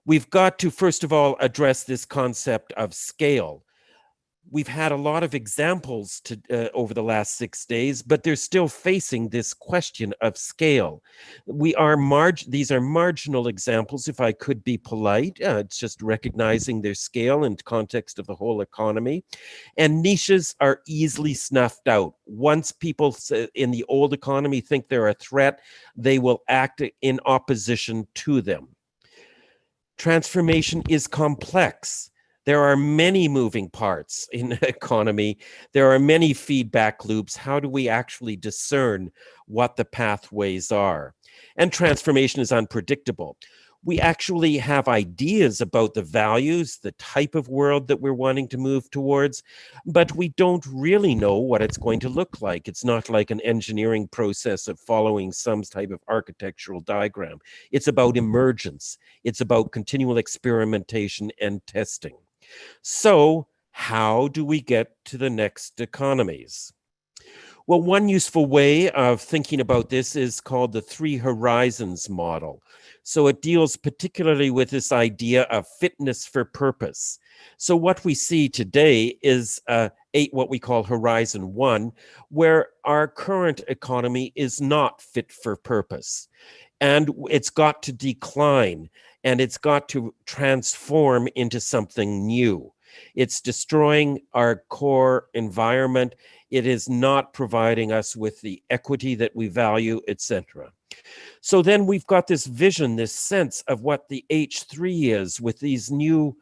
We've got to, first of all, address this concept of scale. We've had a lot of examples over the last 6 days, but they're still facing this question of scale. These are marginal examples, if I could be polite. It's just recognizing their scale in context of the whole economy. And niches are easily snuffed out. Once people in the old economy think they're a threat, they will act in opposition to them. Transformation is complex. There are many moving parts in the economy. There are many feedback loops. How do we actually discern what the pathways are? And transformation is unpredictable. We actually have ideas about the values, the type of world that we're wanting to move towards, but we don't really know what it's going to look like. It's not like an engineering process of following some type of architectural diagram. It's about emergence. It's about continual experimentation and testing. So, how do we get to the next economies? Well, one useful way of thinking about this is called the three horizons model. So it deals particularly with this idea of fitness for purpose. So what we see today is what we call Horizon 1, where our current economy is not fit for purpose. And it's got to decline, and it's got to transform into something new. It's destroying our core environment. It is not providing us with the equity that we value, etc. So then we've got this vision, this sense of what the H3 is with these new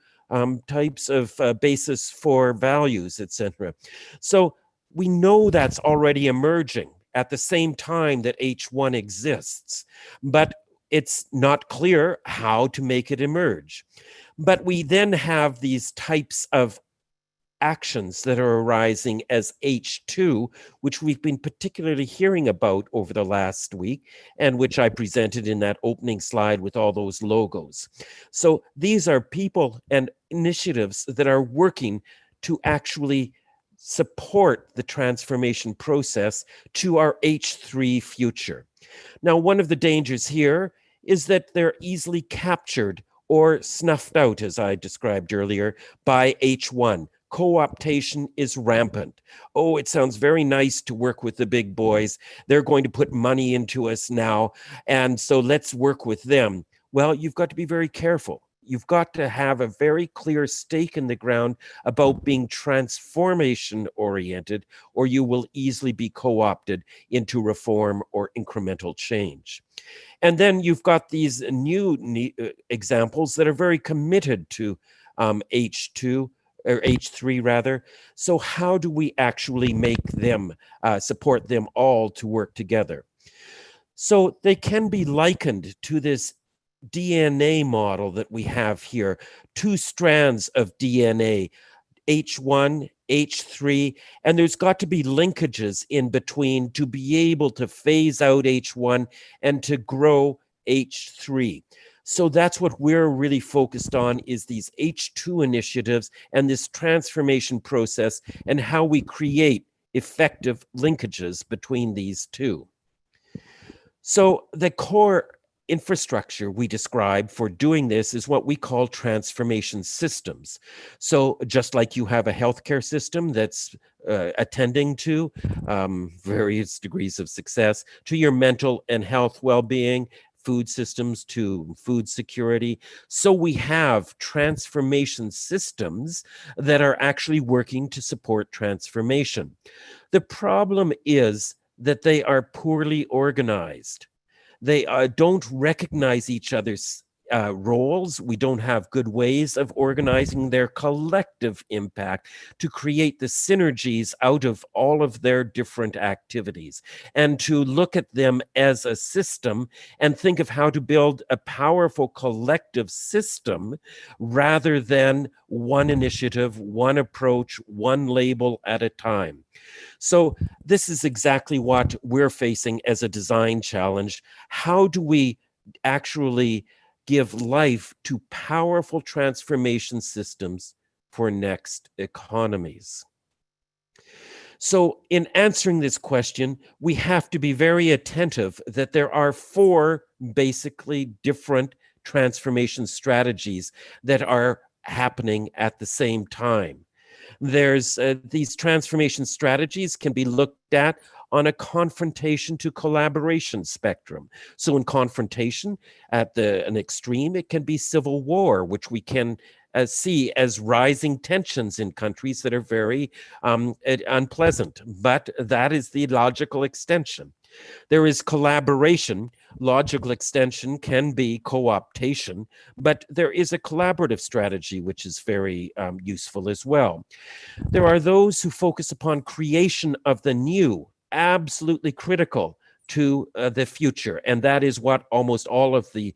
types of basis for values, etc. So we know that's already emerging at the same time that H1 exists, but it's not clear how to make it emerge. But we then have these types of actions that are arising as H2, which we've been particularly hearing about over the last week, and which I presented in that opening slide with all those logos. So these are people and initiatives that are working to actually support the transformation process to our H3 future. Now, one of the dangers here is that they're easily captured or snuffed out, as I described earlier, by H1. Co-optation is rampant. Oh, it sounds very nice to work with the big boys. They're going to put money into us now, and so let's work with them. Well, you've got to be very careful. You've got to have a very clear stake in the ground about being transformation-oriented, or you will easily be co-opted into reform or incremental change. And then you've got these new examples that are very committed to H2, or H3 rather. So how do we actually make them, support them all to work together? So they can be likened to this DNA model that we have here, two strands of DNA, H1, H3, and there's got to be linkages in between to be able to phase out H1 and to grow H3. So that's what we're really focused on, is these H2 initiatives and this transformation process and how we create effective linkages between these two. So the core infrastructure we describe for doing this is what we call transformation systems. So just like you have a healthcare system that's attending to various degrees of success, to your mental and health well-being, food systems to food security. So we have transformation systems that are actually working to support transformation. The problem is that they are poorly organized. They don't recognize each other's roles. We don't have good ways of organizing their collective impact to create the synergies out of all of their different activities, and to look at them as a system and think of how to build a powerful collective system rather than one initiative, one approach, one label at a time. So this is exactly what we're facing as a design challenge. How do we actually give life to powerful transformation systems for next economies? So in answering this question, we have to be very attentive that there are 4 basically different transformation strategies that are happening at the same time. There's these transformation strategies can be looked at on a confrontation to collaboration spectrum. So in confrontation, at an extreme, it can be civil war, which we can see as rising tensions in countries that are very unpleasant. But that is the logical extension. There is collaboration. Logical extension can be co-optation, but there is a collaborative strategy, which is very useful as well. There are those who focus upon creation of the new, absolutely critical to the future. And that is what almost all of the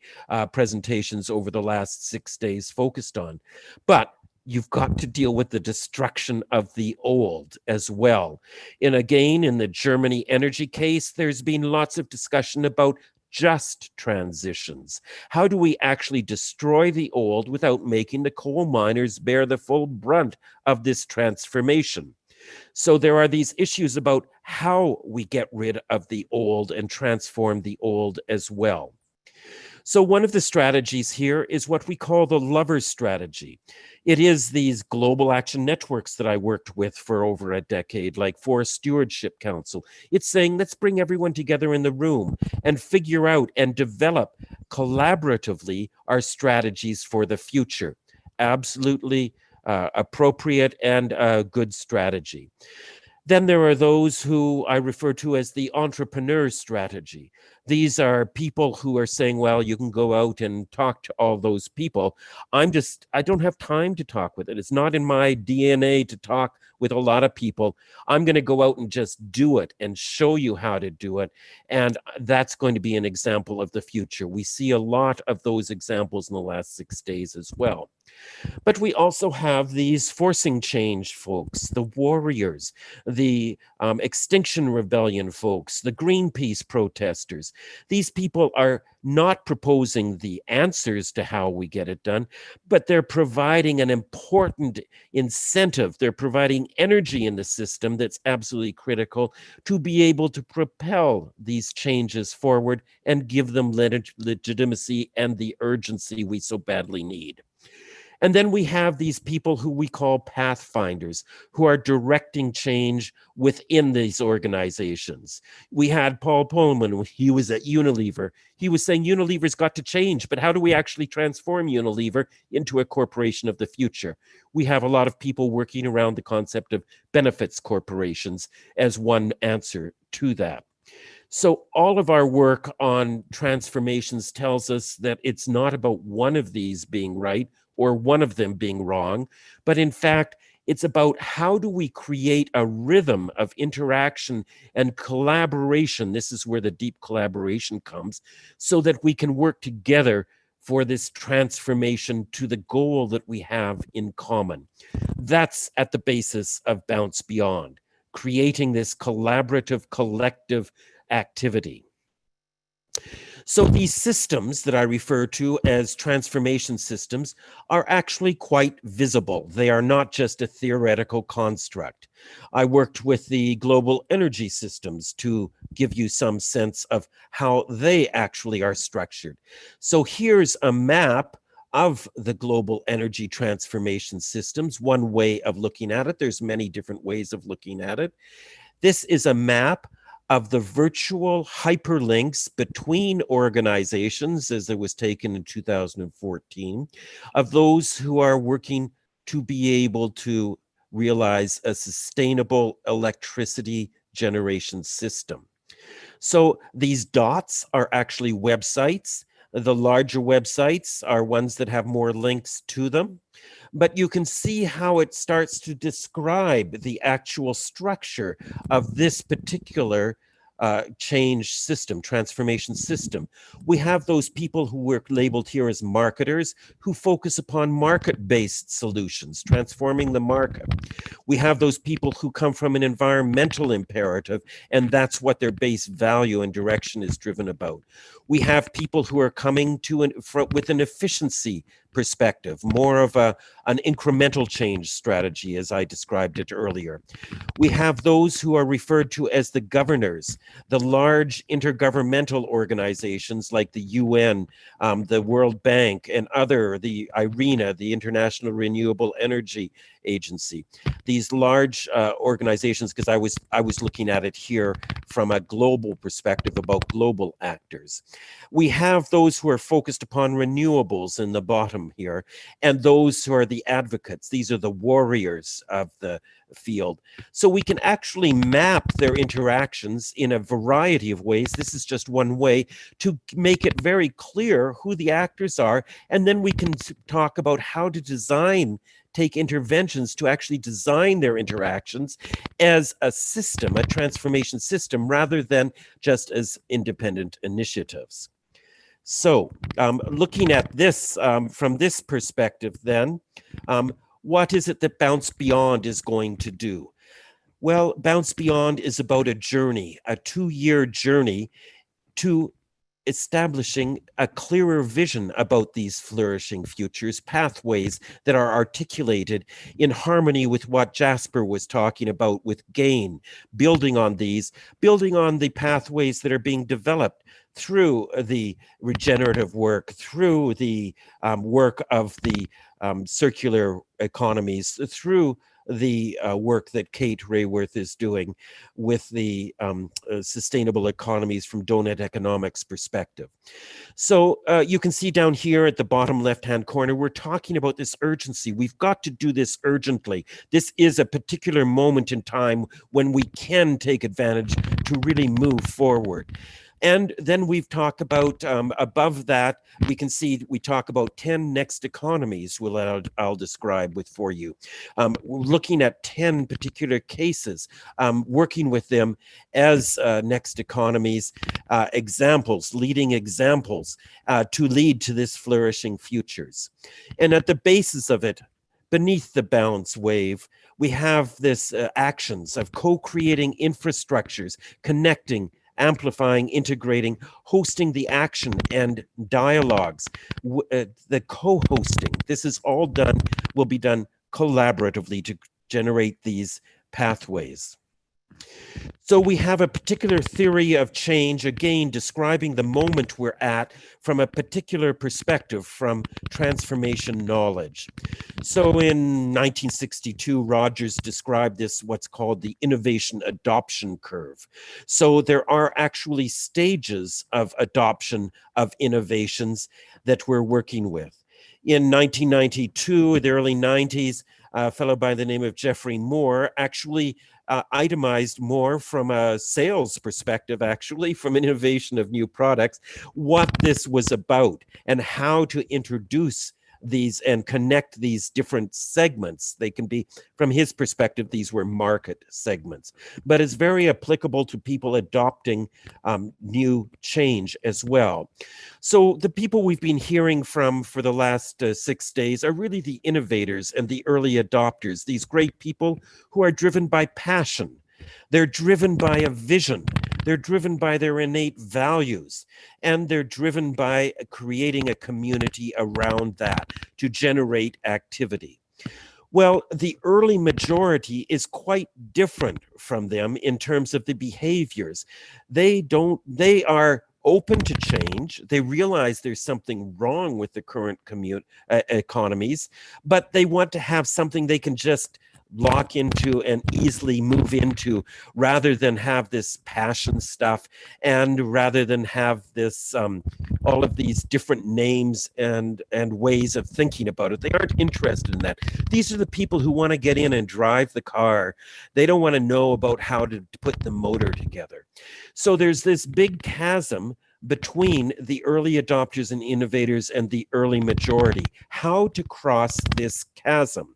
presentations over the last 6 days focused on. But you've got to deal with the destruction of the old as well. In the Germany energy case, there's been lots of discussion about just transitions. How do we actually destroy the old without making the coal miners bear the full brunt of this transformation? So there are these issues about how we get rid of the old and transform the old as well. So one of the strategies here is what we call the lover strategy. It is these global action networks that I worked with for over a decade, like Forest Stewardship Council. It's saying, let's bring everyone together in the room and figure out and develop collaboratively our strategies for the future. Absolutely appropriate and a good strategy. Then there are those who I refer to as the entrepreneur strategy. These are people who are saying, well, you can go out and talk to all those people. I don't have time to talk with it. It's not in my DNA to talk with a lot of people. I'm going to go out and just do it and show you how to do it. And that's going to be an example of the future. We see a lot of those examples in the last 6 days as well. But we also have these forcing change folks, the warriors, the Extinction Rebellion folks, the Greenpeace protesters. These people are not proposing the answers to how we get it done, but they're providing an important incentive. They're providing energy in the system that's absolutely critical to be able to propel these changes forward and give them legitimacy and the urgency we so badly need. And then we have these people who we call pathfinders, who are directing change within these organizations. We had Paul Pullman, he was at Unilever. He was saying Unilever's got to change, but how do we actually transform Unilever into a corporation of the future? We have a lot of people working around the concept of benefits corporations as one answer to that. So all of our work on transformations tells us that it's not about one of these being right or one of them being wrong, but in fact, it's about how do we create a rhythm of interaction and collaboration. This is where the deep collaboration comes, so that we can work together for this transformation to the goal that we have in common. That's at the basis of Bounce Beyond, creating this collaborative, collective activity. So these systems that I refer to as transformation systems are actually quite visible. They are not just a theoretical construct. I worked with the global energy systems to give you some sense of how they actually are structured. So here's a map of the global energy transformation systems, one way of looking at it. There's many different ways of looking at it. This is a map of the virtual hyperlinks between organizations, as it was taken in 2014, of those who are working to be able to realize a sustainable electricity generation system. So these dots are actually websites. The larger websites are ones that have more links to them. But you can see how it starts to describe the actual structure of this particular change system, transformation system. We have those people who work labeled here as marketers who focus upon market-based solutions, transforming the market. We have those people who come from an environmental imperative, and that's what their base value and direction is driven about. We have people who are coming to with an efficiency perspective, more of an incremental change strategy, as I described it earlier. We have those who are referred to as the governors, the large intergovernmental organizations like the UN, the World Bank, and the IRENA, the International Renewable Energy Agency. These large organizations, because I was looking at it here from a global perspective about global actors. We have those who are focused upon renewables in the bottom here, and those who are the advocates. These are the warriors of the field. So we can actually map their interactions in a variety of ways. This is just one way to make it very clear who the actors are, and then we can talk about how to take interventions to actually design their interactions as a system, a transformation system, rather than just as independent initiatives. So looking at this from this perspective then, what is it that Bounce Beyond is going to do? Well, Bounce Beyond is about a journey, a 2-year journey to establishing a clearer vision about these flourishing futures, pathways that are articulated in harmony with what Jasper was talking about with GANE, building on the pathways that are being developed through the regenerative work, through the work of the circular economies, through the work that Kate Rayworth is doing with the sustainable economies from donut economics perspective. So you can see down here at the bottom left-hand corner, we're talking about this urgency. We've got to do this urgently. This is a particular moment in time when we can take advantage to really move forward. And then we've talked about, above that, we can see we talk about 10 next economies I'll describe for you. We're looking at 10 particular cases, working with them as next economies, leading examples to lead to this flourishing futures. And at the basis of it, beneath the balance wave, we have this actions of co-creating infrastructures, connecting, amplifying, integrating, hosting the action and dialogues, the co-hosting. This is all will be done collaboratively to generate these pathways. So we have a particular theory of change, again, describing the moment we're at from a particular perspective, from transformation knowledge. So in 1962, Rogers described this, what's called the innovation adoption curve. So there are actually stages of adoption of innovations that we're working with. In 1992, the early 90s, a fellow by the name of Jeffrey Moore actually itemized more from a sales perspective, actually, from an innovation of new products, what this was about and how to introduce these and connect these different segments. They can be, from his perspective, these were market segments, but it's very applicable to people adopting new change as well. So the people we've been hearing from for the last 6 days are really the innovators and the early adopters, these great people who are driven by passion. They're driven by a vision. They're driven by their innate values, and they're driven by creating a community around that to generate activity. Well, the early majority is quite different from them in terms of the behaviors. They are open to change. They realize there's something wrong with the current economies, but they want to have something they can just lock into and easily move into, rather than have this passion stuff, and rather than have this all of these different names and ways of thinking about it. They aren't interested in that. These are the people who want to get in and drive the car. They don't want to know about how to put the motor together. So there's this big chasm between the early adopters and innovators and the early majority. How to cross this chasm?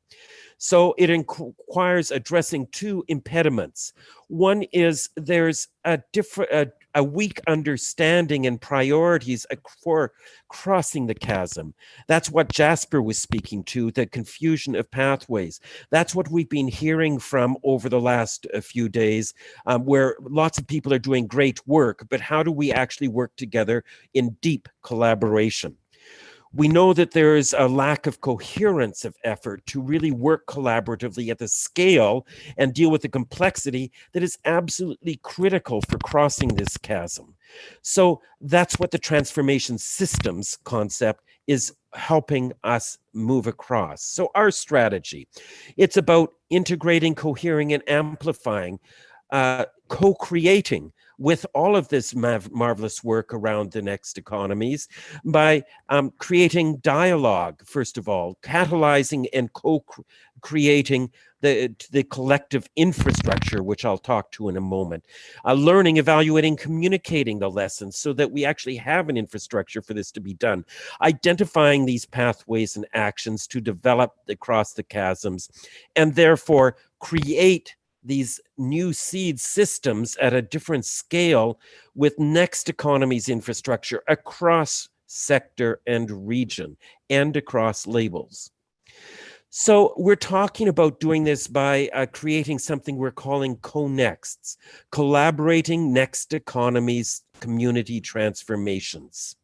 So it requires addressing two impediments. One is there's a weak understanding and priorities for crossing the chasm. That's what Jasper was speaking to, the confusion of pathways. That's what we've been hearing from over the last few days, where lots of people are doing great work, but how do we actually work together in deep collaboration? We know that there is a lack of coherence of effort to really work collaboratively at the scale and deal with the complexity that is absolutely critical for crossing this chasm. So that's what the transformation systems concept is helping us move across. So our strategy, it's about integrating, cohering, and amplifying, co-creating with all of this marvelous work around the Next Economies by creating dialogue, first of all, catalyzing and co-creating the collective infrastructure, which I'll talk to in a moment, learning, evaluating, communicating the lessons so that we actually have an infrastructure for this to be done, identifying these pathways and actions to develop across the chasms, and therefore create these new seed systems at a different scale with Next Economies infrastructure across sector and region and across labels. So we're talking about doing this by creating something we're calling co-nexts, collaborating Next Economies Community Transformations.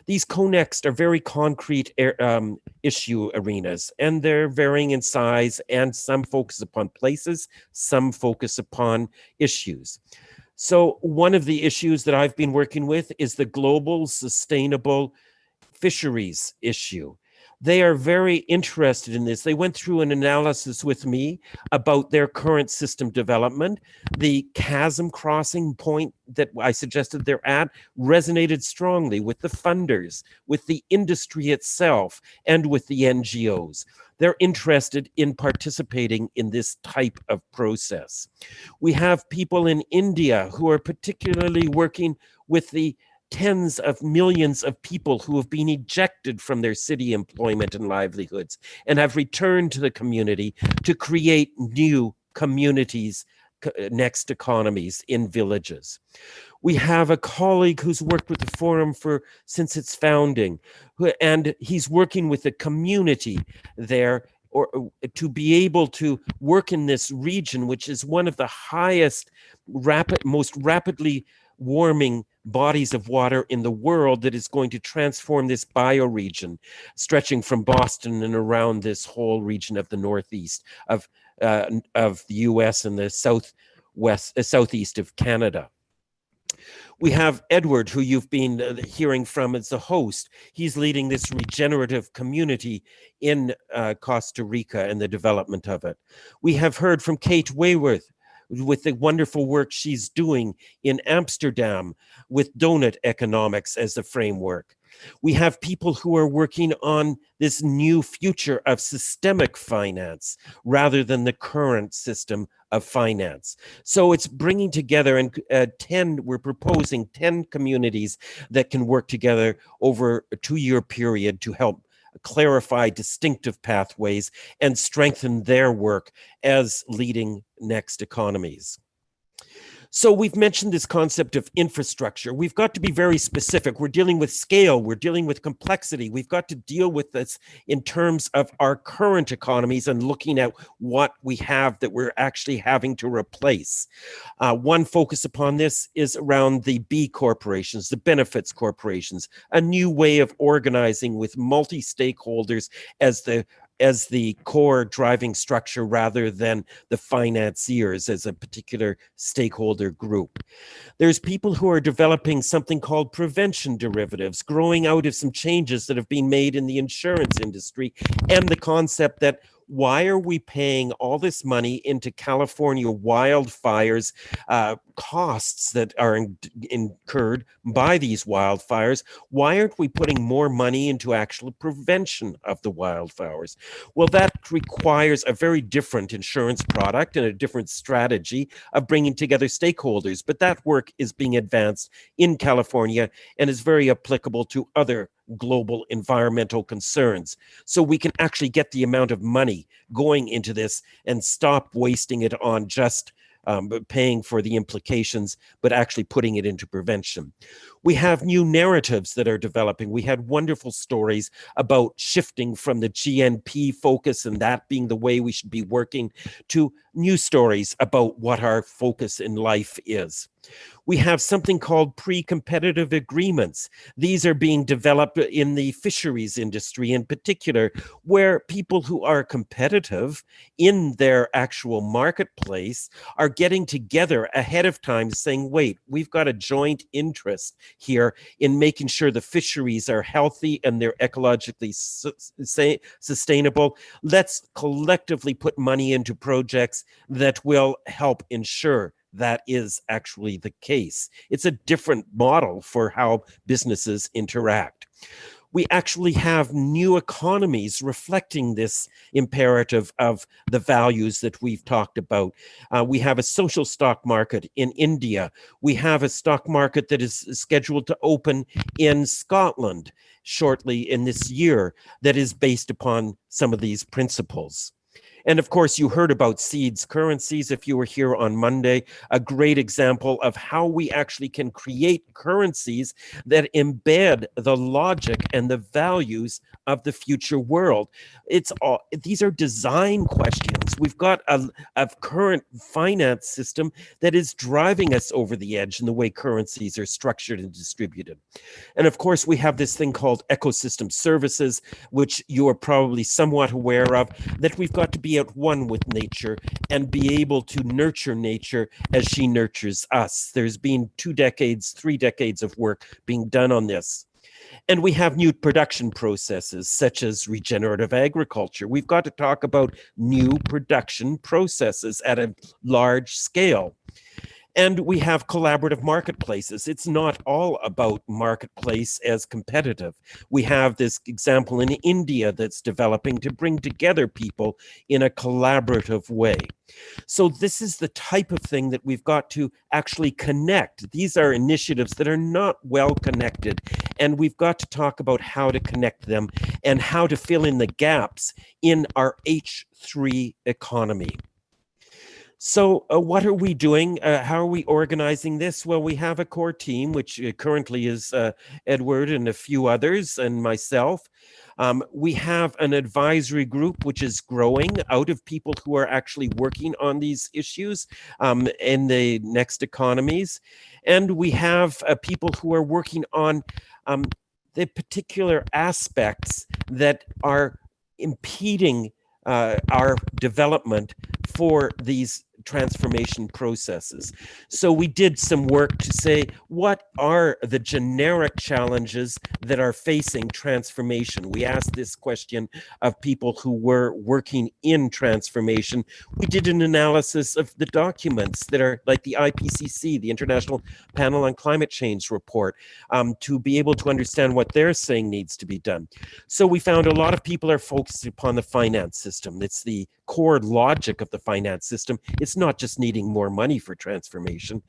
These co-nexts are very concrete issue arenas, and they're varying in size, and some focus upon places, some focus upon issues. So one of the issues that I've been working with is the global sustainable fisheries issue. They are very interested in this. They went through an analysis with me about their current system development. The chasm crossing point that I suggested they're at resonated strongly with the funders, with the industry itself, and with the NGOs. They're interested in participating in this type of process. We have people in India who are particularly working with the tens of millions of people who have been ejected from their city employment and livelihoods and have returned to the community to create new communities, next economies in villages. We have a colleague who's worked with the forum since its founding, and he's working with the community there to be able to work in this region, which is one of the highest, most rapidly warming bodies of water in the world, that is going to transform this bioregion, stretching from Boston and around this whole region of the Northeast of the US and the Southeast of Canada. We have Edward, who you've been hearing from as the host. He's leading this regenerative community in Costa Rica and the development of it. We have heard from Kate Wayworth with the wonderful work she's doing in Amsterdam with donut economics as the framework. We have people who are working on this new future of systemic finance rather than the current system of finance. So it's bringing together, and we're proposing 10 communities that can work together over a 2-year period to help clarify distinctive pathways and strengthen their work as leading next economies. So we've mentioned this concept of infrastructure. We've got to be very specific. We're dealing with scale. We're dealing with complexity. We've got to deal with this in terms of our current economies and looking at what we have that we're actually having to replace. One focus upon this is around the B corporations, the benefits corporations, a new way of organizing with multi-stakeholders as the core driving structure rather than the financiers as a particular stakeholder group. There's people who are developing something called prevention derivatives, growing out of some changes that have been made in the insurance industry, and the concept that why are we paying all this money into California wildfires, costs that are incurred by these wildfires? Why aren't we putting more money into actual prevention of the wildfires? Well, that requires a very different insurance product and a different strategy of bringing together stakeholders. But that work is being advanced in California and is very applicable to other global environmental concerns. So we can actually get the amount of money going into this and stop wasting it on just paying for the implications, but actually putting it into prevention. We have new narratives that are developing. We had wonderful stories about shifting from the GNP focus and that being the way we should be working to new stories about what our focus in life is. We have something called pre-competitive agreements. These are being developed in the fisheries industry in particular, where people who are competitive in their actual marketplace are getting together ahead of time saying, wait, we've got a joint interest here in making sure the fisheries are healthy and they're ecologically sustainable. Let's collectively put money into projects that will help ensure that is actually the case. It's a different model for how businesses interact. We actually have new economies reflecting this imperative of the values that we've talked about. We have a social stock market in India. We have a stock market that is scheduled to open in Scotland shortly in this year that is based upon some of these principles. And of course, you heard about seeds currencies if you were here on Monday, a great example of how we actually can create currencies that embed the logic and the values of the future world. These are design questions. We've got a current finance system that is driving us over the edge in the way currencies are structured and distributed. And of course, we have this thing called ecosystem services, which you are probably somewhat aware of, that we've got to be at one with nature and be able to nurture nature as she nurtures us. There's been 2 decades, 3 decades of work being done on this. And we have new production processes such as regenerative agriculture. We've got to talk about new production processes at a large scale. And we have collaborative marketplaces. It's not all about marketplace as competitive. We have this example in India that's developing to bring together people in a collaborative way. So this is the type of thing that we've got to actually connect. These are initiatives that are not well connected, and we've got to talk about how to connect them and how to fill in the gaps in our H3 economy. So what are we doing? How are we organizing this? Well, we have a core team, which currently is Edward and a few others and myself. We have an advisory group, which is growing out of people who are actually working on these issues in the Next Economies. And we have people who are working on the particular aspects that are impeding our development for these transformation processes. So we did some work to say, what are the generic challenges that are facing transformation? We asked this question of people who were working in transformation. We did an analysis of the documents that are like the IPCC, the International Panel on Climate Change report, to be able to understand what they're saying needs to be done. So we found a lot of people are focused upon the finance system. It's the core logic of the finance system. It's not just needing more money for transformation.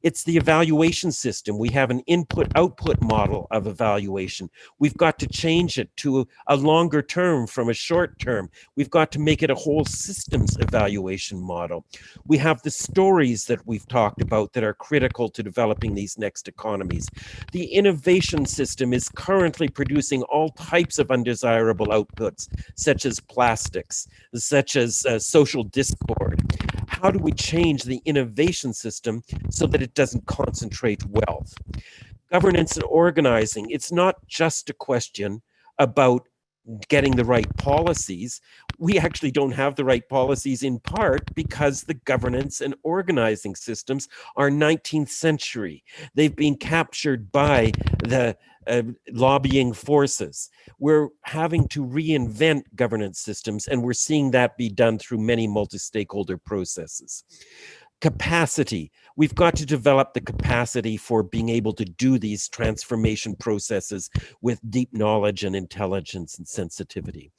It's the evaluation system. We have an input-output model of evaluation. We've got to change it to a longer term from a short term. We've got to make it a whole systems evaluation model. We have the stories that we've talked about that are critical to developing these next economies. The innovation system is currently producing all types of undesirable outputs, such as plastics, such as social discord. How do we change the innovation system so that it doesn't concentrate wealth? Governance and organizing, it's not just a question about getting the right policies. We actually don't have the right policies in part because the governance and organizing systems are 19th century. They've been captured by the lobbying forces. We're having to reinvent governance systems, and we're seeing that be done through many multi-stakeholder processes. Capacity. We've got to develop the capacity for being able to do these transformation processes with deep knowledge and intelligence and sensitivity.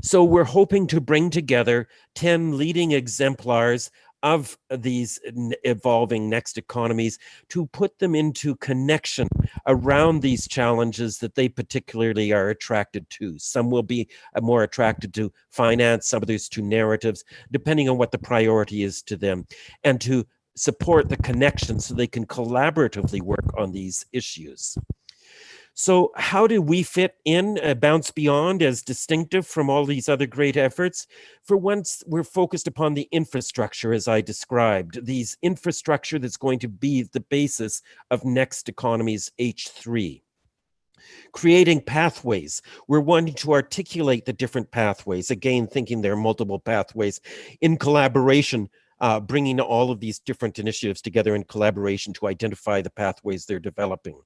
So we're hoping to bring together 10 leading exemplars of these evolving next economies to put them into connection around these challenges that they particularly are attracted to. Some will be more attracted to finance, some others to narratives, depending on what the priority is to them, and to support the connection so they can collaboratively work on these issues. So how do we fit in Bounce Beyond as distinctive from all these other great efforts? For once, we're focused upon the infrastructure as I described, these infrastructure that's going to be the basis of Next Economies H3. Creating pathways. We're wanting to articulate the different pathways, again, thinking there are multiple pathways in collaboration, bringing all of these different initiatives together in collaboration to identify the pathways they're developing.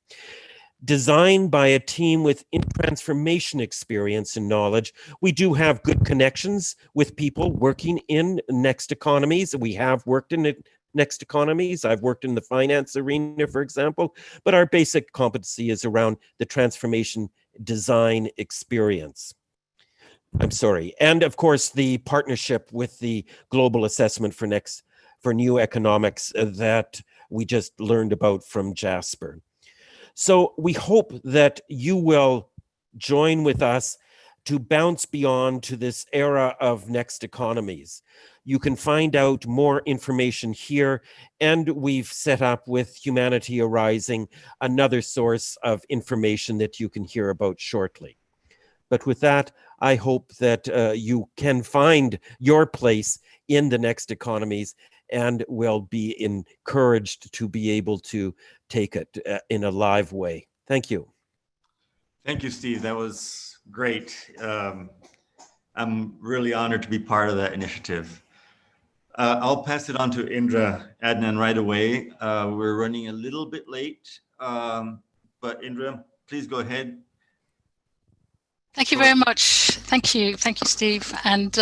Designed by a team with transformation experience and knowledge. We do have good connections with people working in Next Economies. We have worked in Next Economies. I've worked in the finance arena, for example, but our basic competency is around the transformation design experience. I'm sorry. And of course, the partnership with the Global Assessment for New Economics that we just learned about from Jasper. So we hope that you will join with us to bounce beyond to this era of next economies. You can find out more information here, and we've set up with Humanity Arising another source of information that you can hear about shortly. But with that, I hope that you can find your place in the next economies and will be encouraged to be able to take it in a live way. Thank you. Thank you, Steve. That was great. I'm really honored to be part of that initiative. I'll pass it on to Indra Adnan right away. We're running a little bit late, but Indra, please go ahead. Thank you very much. Thank you, Steve. And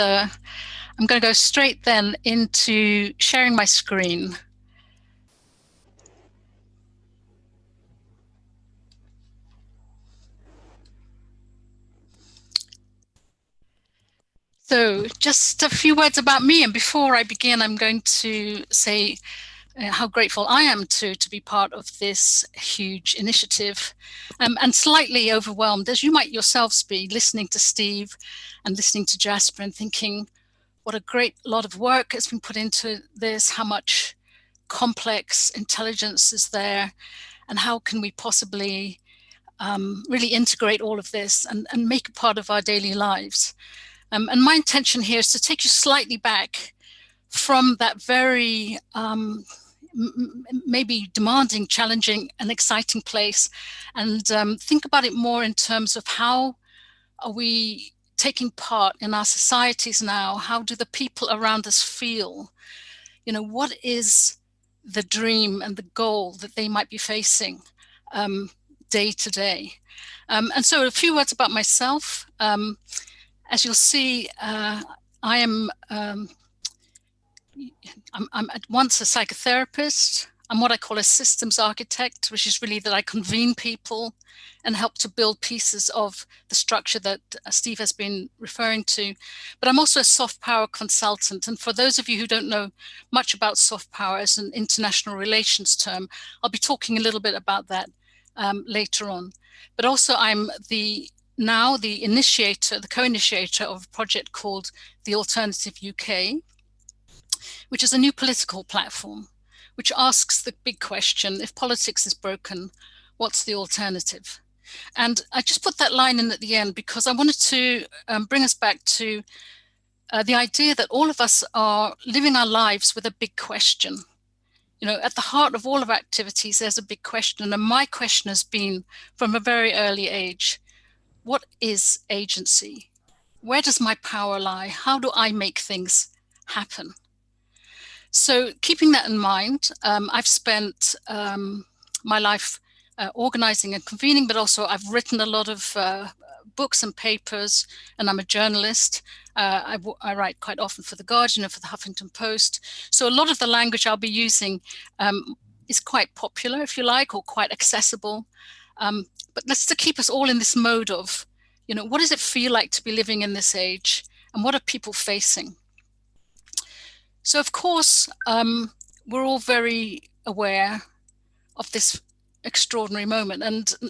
I'm going to go straight then into sharing my screen. So just a few words about me. And before I begin, I'm going to say how grateful I am to be part of this huge initiative, and slightly overwhelmed, as you might yourselves be, listening to Steve and listening to Jasper and thinking, what a great lot of work has been put into this, how much complex intelligence is there, and how can we possibly really integrate all of this and make it part of our daily lives. And my intention here is to take you slightly back from that very maybe demanding, challenging, and exciting place, and think about it more in terms of how are we taking part in our societies now? How do the people around us feel? You know, what is the dream and the goal that they might be facing day to day? And so a few words about myself. As you'll see, I'm at once a psychotherapist. I'm what I call a systems architect, which is really that I convene people and help to build pieces of the structure that Steve has been referring to. But I'm also a soft power consultant. And for those of you who don't know much about soft power as an international relations term, I'll be talking a little bit about that later on. But also I'm now the initiator, the co-initiator of a project called The Alternative UK, which is a new political platform, which asks the big question: if politics is broken, what's the alternative? And I just put that line in at the end because I wanted to bring us back to the idea that all of us are living our lives with a big question. You know, at the heart of all of our activities, there's a big question. And my question has been from a very early age: what is agency? Where does my power lie? How do I make things happen? So keeping that in mind, I've spent my life organizing and convening, but also I've written a lot of books and papers, and I'm a journalist. I write quite often for The Guardian and for the Huffington Post. So a lot of the language I'll be using is quite popular, if you like, or quite accessible. But let's to keep us all in this mode of, you know, what does it feel like to be living in this age, and what are people facing? So of course, we're all very aware of this extraordinary moment.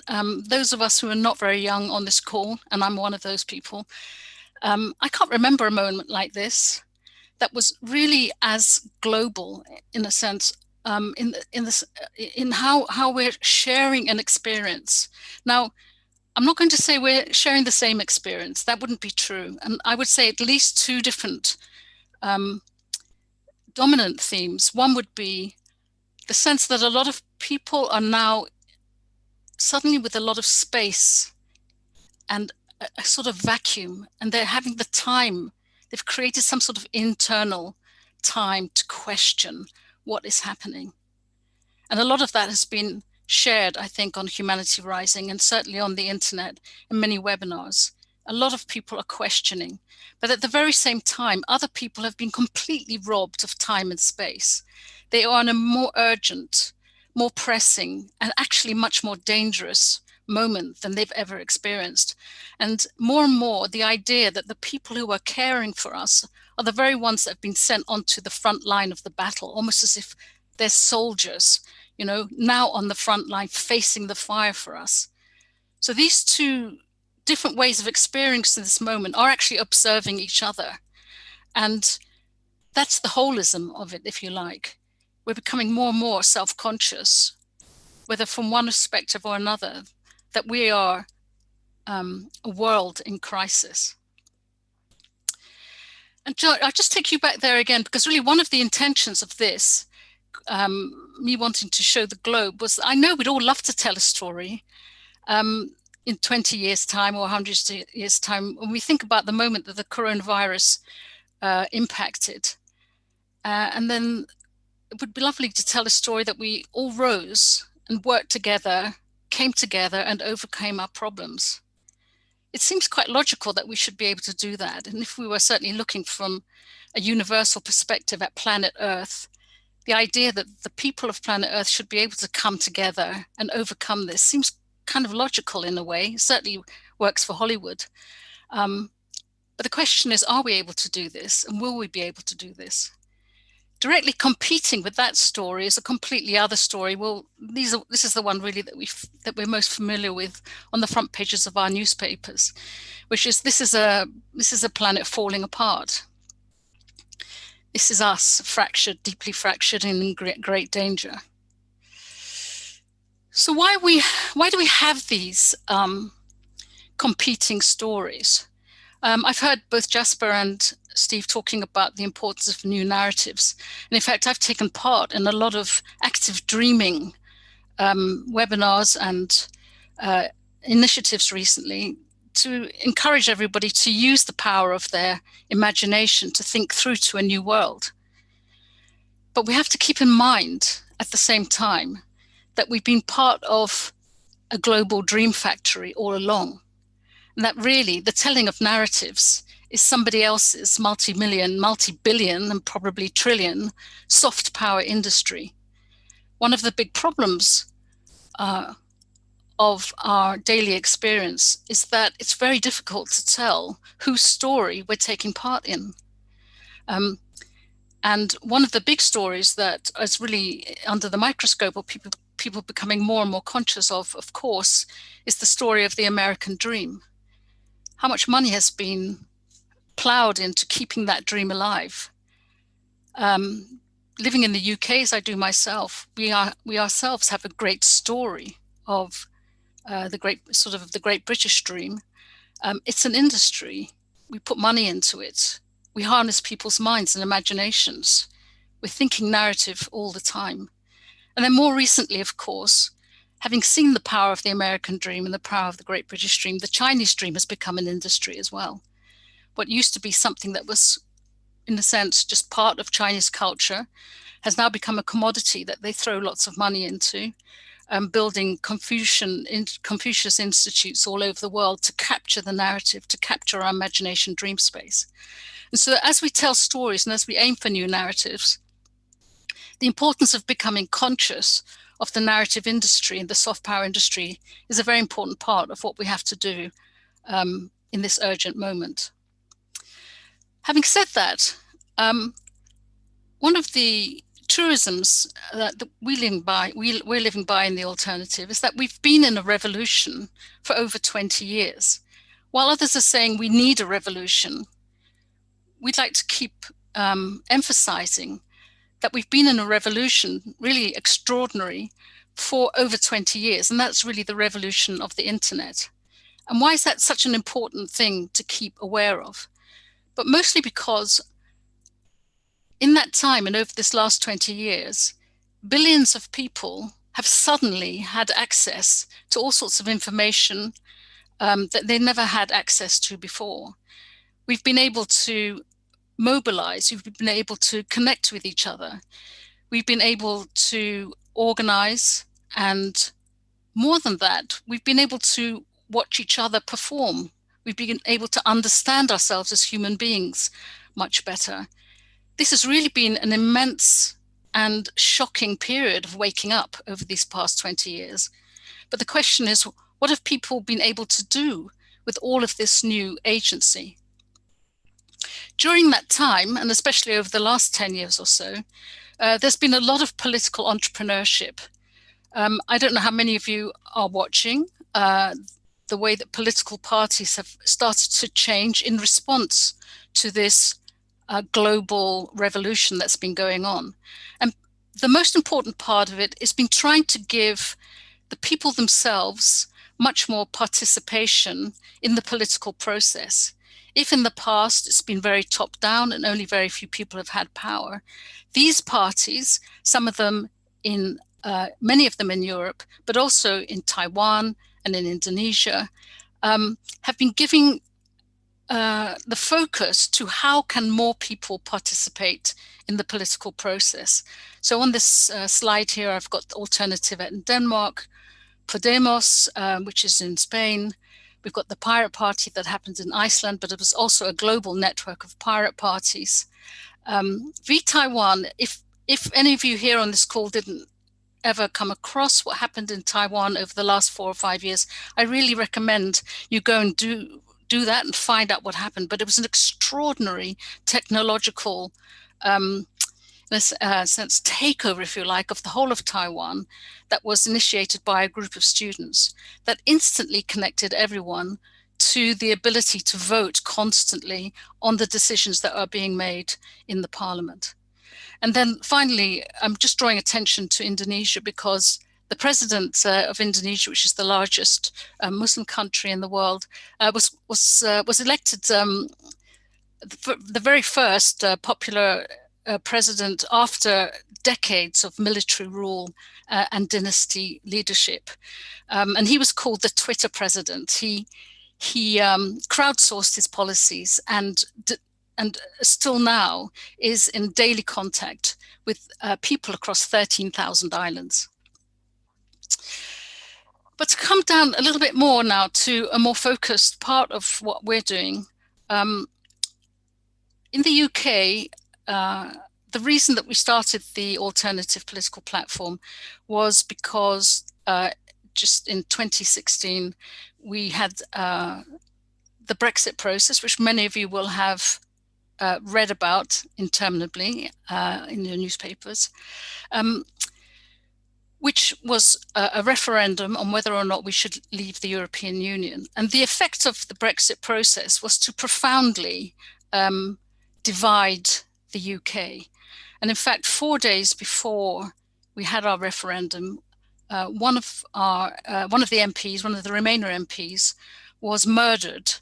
And those of us who are not very young on this call, and I'm one of those people, I can't remember a moment like this that was really as global in a sense, in how we're sharing an experience. Now, I'm not going to say we're sharing the same experience. That wouldn't be true. And I would say at least two different dominant themes. One would be the sense that a lot of people are now suddenly with a lot of space and a sort of vacuum, and they're having the time. They've created some sort of internal time to question what is happening. And a lot of that has been shared, I think, on Humanity Rising and certainly on the internet in many webinars. A lot of people are questioning, but at the very same time, other people have been completely robbed of time and space. They are in a more urgent, more pressing, and actually much more dangerous moment than they've ever experienced. And more, the idea that the people who are caring for us are the very ones that have been sent onto the front line of the battle, almost as if they're soldiers, you know, now on the front line facing the fire for us. So these two different ways of experiencing this moment are actually observing each other. And that's the holism of it, if you like. We're becoming more and more self-conscious, whether from one perspective or another, that we are a world in crisis. And I'll just take you back there again, because really one of the intentions of this, me wanting to show the globe, was I know we'd all love to tell a story in 20 years' time or 100 years' time, when we think about the moment that the coronavirus impacted. And then it would be lovely to tell a story that we all rose and worked together, came together and overcame our problems. It seems quite logical that we should be able to do that. And if we were certainly looking from a universal perspective at planet Earth, the idea that the people of planet Earth should be able to come together and overcome this seems kind of logical in a way. It certainly works for Hollywood. But the question is, are we able to do this? And will we be able to do this? Directly competing with that story is a completely other story. Well, this is the one really that we're most familiar with on the front pages of our newspapers, which is this is a planet falling apart. This is us, fractured, deeply fractured, and in great danger. So why do we have these competing stories? I've heard both Jasper and Steve talking about the importance of new narratives. And in fact, I've taken part in a lot of active dreaming webinars and initiatives recently to encourage everybody to use the power of their imagination to think through to a new world. But we have to keep in mind at the same time that we've been part of a global dream factory all along. And that really the telling of narratives is somebody else's multi-million, multi-billion, and probably trillion soft power industry. one of the big problems of our daily experience is that it's very difficult to tell whose story we're taking part in. And one of the big stories that is really under the microscope, or people becoming more and more conscious of course, is the story of the American dream. How much money has been plowed into keeping that dream alive? Living in the UK, as I do myself, we ourselves have a great story of the Great British Dream. It's an industry. We put money into it. We harness people's minds and imaginations. We're thinking narrative all the time. And then more recently, of course, having seen the power of the American dream and the power of the Great British Dream, the Chinese dream has become an industry as well. What used to be something that was, in a sense, just part of Chinese culture has now become a commodity that they throw lots of money into, building Confucius institutes all over the world to capture the narrative, to capture our imagination dream space. And so as we tell stories and as we aim for new narratives, the importance of becoming conscious of the narrative industry and the soft power industry is a very important part of what we have to do in this urgent moment. Having said that, one of the truisms that we're living by in the alternative is that we've been in a revolution for over 20 years. While others are saying we need a revolution, we'd like to keep emphasizing that we've been in a revolution, really extraordinary, for over 20 years. And that's really the revolution of the internet. And why is that such an important thing to keep aware of? But mostly because in that time and over this last 20 years, billions of people have suddenly had access to all sorts of information that they never had access to before. We've been able to mobilize, we've been able to connect with each other. We've been able to organize, and more than that, we've been able to watch each other perform. We've been able to understand ourselves as human beings much better. This has really been an immense and shocking period of waking up over these past 20 years. But the question is, what have people been able to do with all of this new agency? During that time, and especially over the last 10 years or so, there's been a lot of political entrepreneurship. I don't know how many of you are watching the way that political parties have started to change in response to this global revolution that's been going on. And the most important part of it has been trying to give the people themselves much more participation in the political process. If in the past it's been very top down and only very few people have had power, these parties, some of them in, many of them in Europe, but also in Taiwan and in Indonesia, have been giving the focus to how can more people participate in the political process. So on this slide here, I've got the Alternative in Denmark, Podemos, which is in Spain. We've got the Pirate Party that happened in Iceland, but it was also a global network of pirate parties. Taiwan, if any of you here on this call didn't ever come across what happened in Taiwan over the last 4 or 5 years, I really recommend you go and do that and find out what happened. But it was an extraordinary technological sense takeover, if you like, of the whole of Taiwan that was initiated by a group of students that instantly connected everyone to the ability to vote constantly on the decisions that are being made in the parliament. And then finally, I'm just drawing attention to Indonesia because the president of Indonesia, which is the largest Muslim country in the world, was elected the very first popular president after decades of military rule and dynasty leadership. And he was called the Twitter president. He crowdsourced his policies and still now is in daily contact with people across 13,000 islands. But to come down a little bit more now to a more focused part of what we're doing, in the UK, the reason that we started the alternative political platform was because just in 2016, we had the Brexit process, which many of you will have read about interminably in your newspapers, which was a referendum on whether or not we should leave the European Union. And the effect of the Brexit process was to profoundly divide the UK. And in fact, 4 days before we had our referendum, one of the MPs, one of the Remainer MPs, was murdered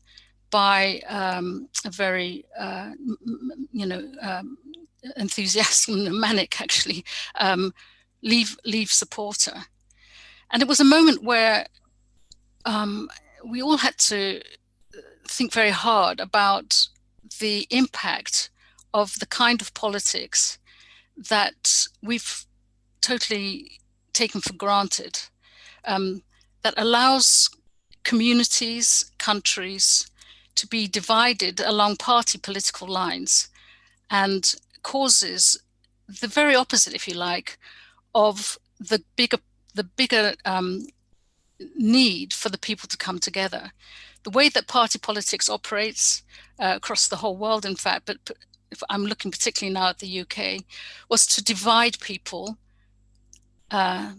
by a very, enthusiastic, manic, actually, Leave supporter. And it was a moment where we all had to think very hard about the impact of the kind of politics that we've totally taken for granted, that allows communities, countries to be divided along party political lines and causes the very opposite, if you like, of the bigger need for the people to come together. The way that party politics operates across the whole world, in fact, but if I'm looking particularly now at the UK, was to divide people in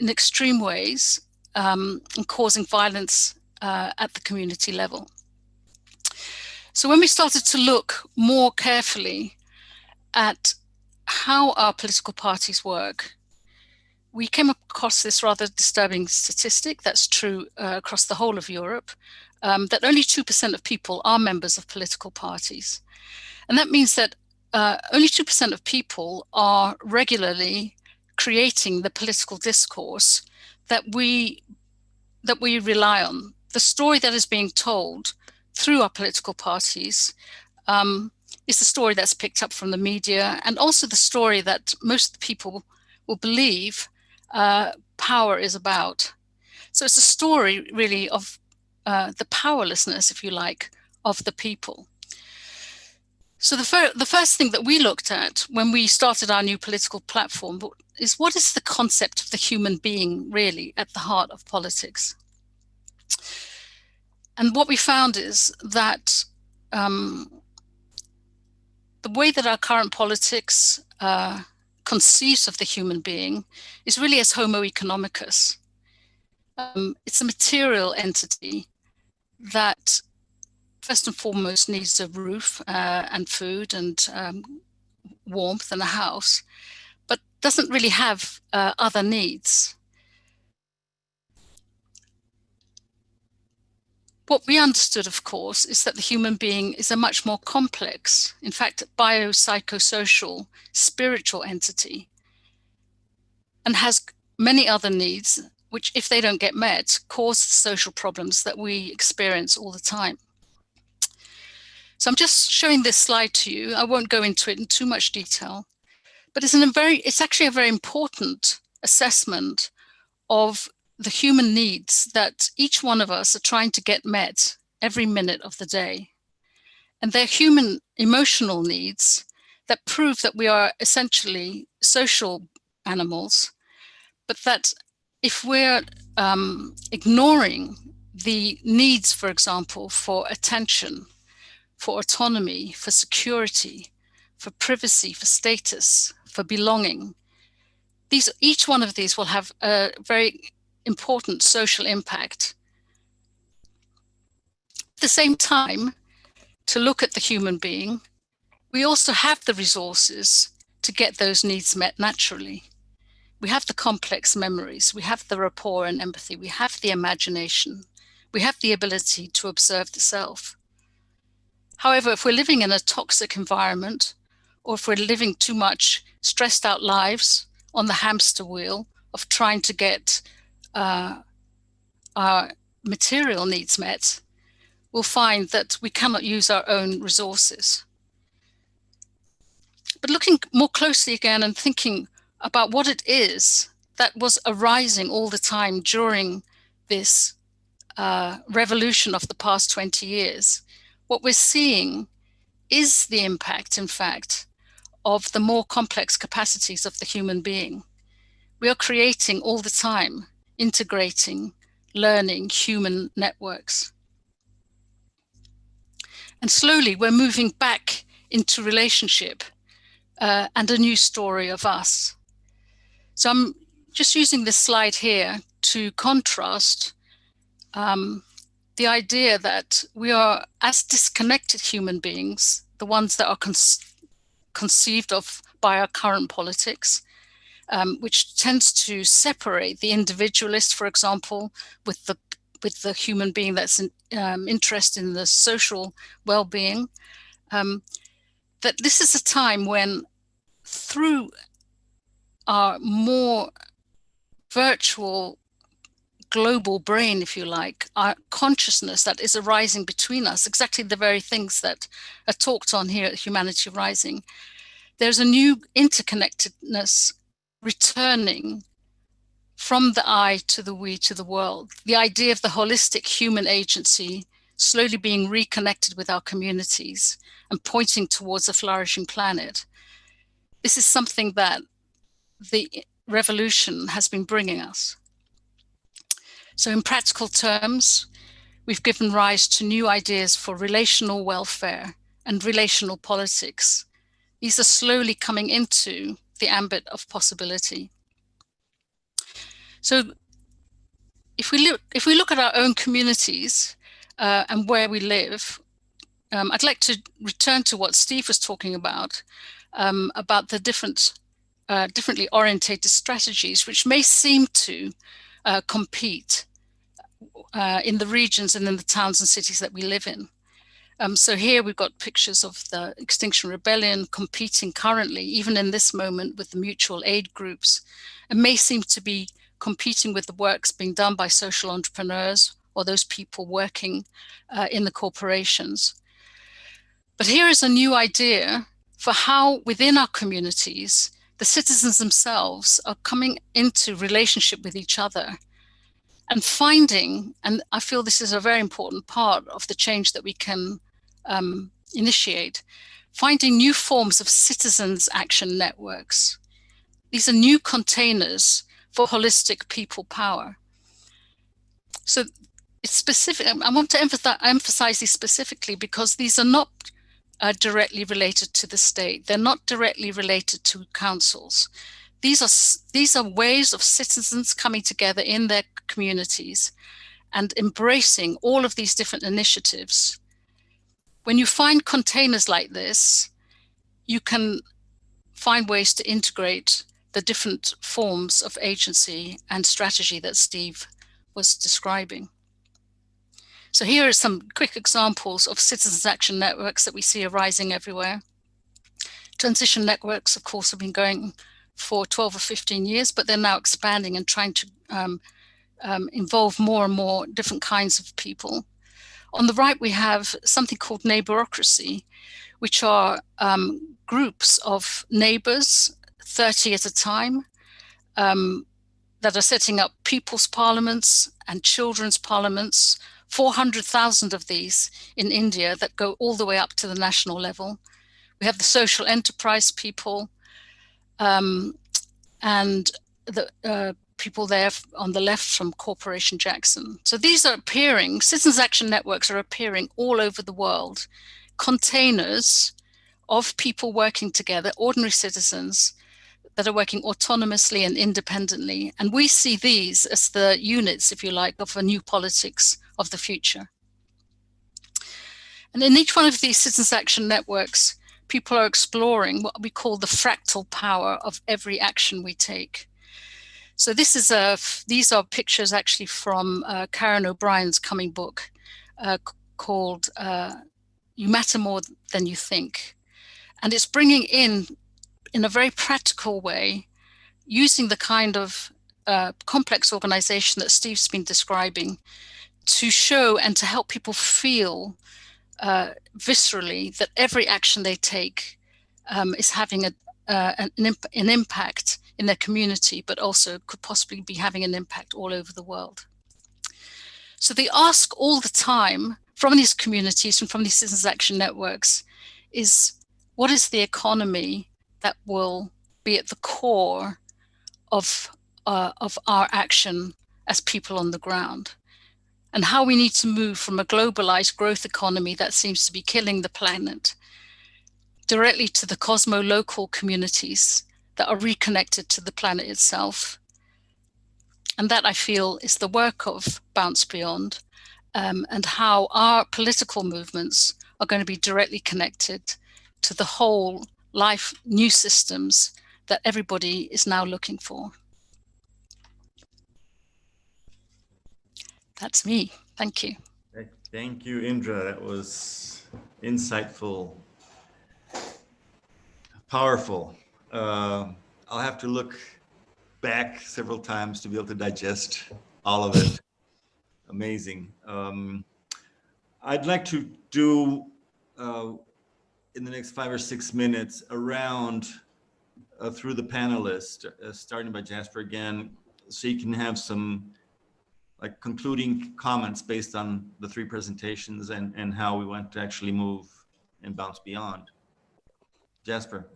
extreme ways and causing violence at the community level. So when we started to look more carefully at how our political parties work, we came across this rather disturbing statistic that's true across the whole of Europe, that only 2% of people are members of political parties. And that means that only 2% of people are regularly creating the political discourse that we rely on. The story that is being told through our political parties is the story that's picked up from the media, and also the story that most people will believe power is about. So it's a story really of the powerlessness, if you like, of the people. So the first thing that we looked at when we started our new political platform is, what is the concept of the human being really at the heart of politics? And what we found is that the way that our current politics conceives of the human being is really as Homo economicus. It's a material entity that first and foremost needs a roof and food and warmth and a house, but doesn't really have other needs. What we understood, of course, is that the human being is a much more complex, in fact, biopsychosocial, spiritual entity, and has many other needs, which, if they don't get met, cause the social problems that we experience all the time. So I'm just showing this slide to you. I won't go into it in too much detail, but it's actually a very important assessment of the human needs that each one of us are trying to get met every minute of the day. And they're human emotional needs that prove that we are essentially social animals, but that if we're ignoring the needs, for example, for attention, for autonomy, for security, for privacy, for status, for belonging, each one of these will have a very important social impact. At the same time, to look at the human being, we also have the resources to get those needs met naturally. We have the complex memories, we have the rapport and empathy, we have the imagination, we have the ability to observe the self. However, if we're living in a toxic environment, or if we're living too much stressed out lives on the hamster wheel of trying to get our material needs met, we'll find that we cannot use our own resources. But looking more closely again and thinking about what it is that was arising all the time during this revolution of the past 20 years, what we're seeing is the impact, in fact, of the more complex capacities of the human being. We are creating all the time, integrating, learning human networks. And slowly we're moving back into relationship and a new story of us. So I'm just using this slide here to contrast the idea that we are, as disconnected human beings, the ones that are conceived of by our current politics, which tends to separate the individualist, for example, with the human being that's interested in the social well-being, that this is a time when, through our more virtual global brain, if you like, our consciousness that is arising between us, exactly the very things that are talked on here at Humanity Rising, there's a new interconnectedness returning from the I to the we to the world. The idea of the holistic human agency slowly being reconnected with our communities and pointing towards a flourishing planet. This is something that the revolution has been bringing us. So in practical terms, we've given rise to new ideas for relational welfare and relational politics. These are slowly coming into the ambit of possibility. So if we look at our own communities and where we live, I'd like to return to what Steve was talking about the differently orientated strategies, which may seem to compete in the regions and in the towns and cities that we live in. So here we've got pictures of the Extinction Rebellion competing currently, even in this moment, with the mutual aid groups, and may seem to be competing with the works being done by social entrepreneurs or those people working in the corporations. But here is a new idea for how within our communities, the citizens themselves are coming into relationship with each other and finding, and I feel this is a very important part of the change that we can initiate, finding new forms of citizens' action networks. These are new containers for holistic people power. So it's specific. I want to emphasize these specifically because these are not directly related to the state. They're not directly related to councils. These are ways of citizens coming together in their communities and embracing all of these different initiatives. When you find containers like this, you can find ways to integrate the different forms of agency and strategy that Steve was describing. So here are some quick examples of citizens' action networks that we see arising everywhere. Transition networks, of course, have been going for 12 or 15 years, but they're now expanding and trying to involve more and more different kinds of people. On the right, we have something called neighborocracy, which are groups of neighbors, 30 at a time, that are setting up people's parliaments and children's parliaments, 400,000 of these in India that go all the way up to the national level. We have the social enterprise people and the people there on the left from Corporation Jackson. So these are appearing, citizens' action networks are appearing all over the world, containers of people working together, ordinary citizens that are working autonomously and independently. And we see these as the units, if you like, of a new politics of the future. And in each one of these citizens' action networks, people are exploring what we call the fractal power of every action we take. So these are pictures actually from Karen O'Brien's coming book called You Matter More Than You Think. And it's bringing in a very practical way, using the kind of complex organization that Steve's been describing to show and to help people feel viscerally that every action they take is having an impact in their community, but also could possibly be having an impact all over the world. So they ask all the time from these communities and from these citizens' action networks, is what is the economy that will be at the core of our action as people on the ground, and how we need to move from a globalized growth economy that seems to be killing the planet directly to the cosmo-local communities that are reconnected to the planet itself. And that, I feel, is the work of Bounce Beyond, and how our political movements are going to be directly connected to the whole life new systems that everybody is now looking for. That's me. Thank you. Thank you, Indra. That was insightful, powerful. I'll have to look back several times to be able to digest all of it. Amazing. I'd like to do in the next 5 or 6 minutes around through the panelists, starting by Jasper again, so you can have some like concluding comments based on the 3 presentations and how we want to actually move and bounce beyond. Jasper.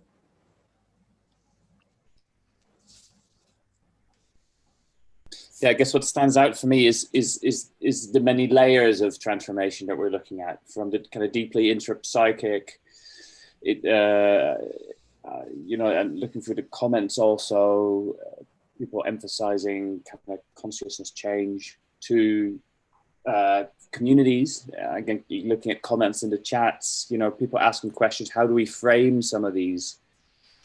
Yeah, I guess what stands out for me is the many layers of transformation that we're looking at, from the kind of deeply intrapsychic, you know, and looking through the comments also, people emphasizing kind of consciousness change, to communities. Again, looking at comments in the chats, you know, people asking questions, how do we frame some of these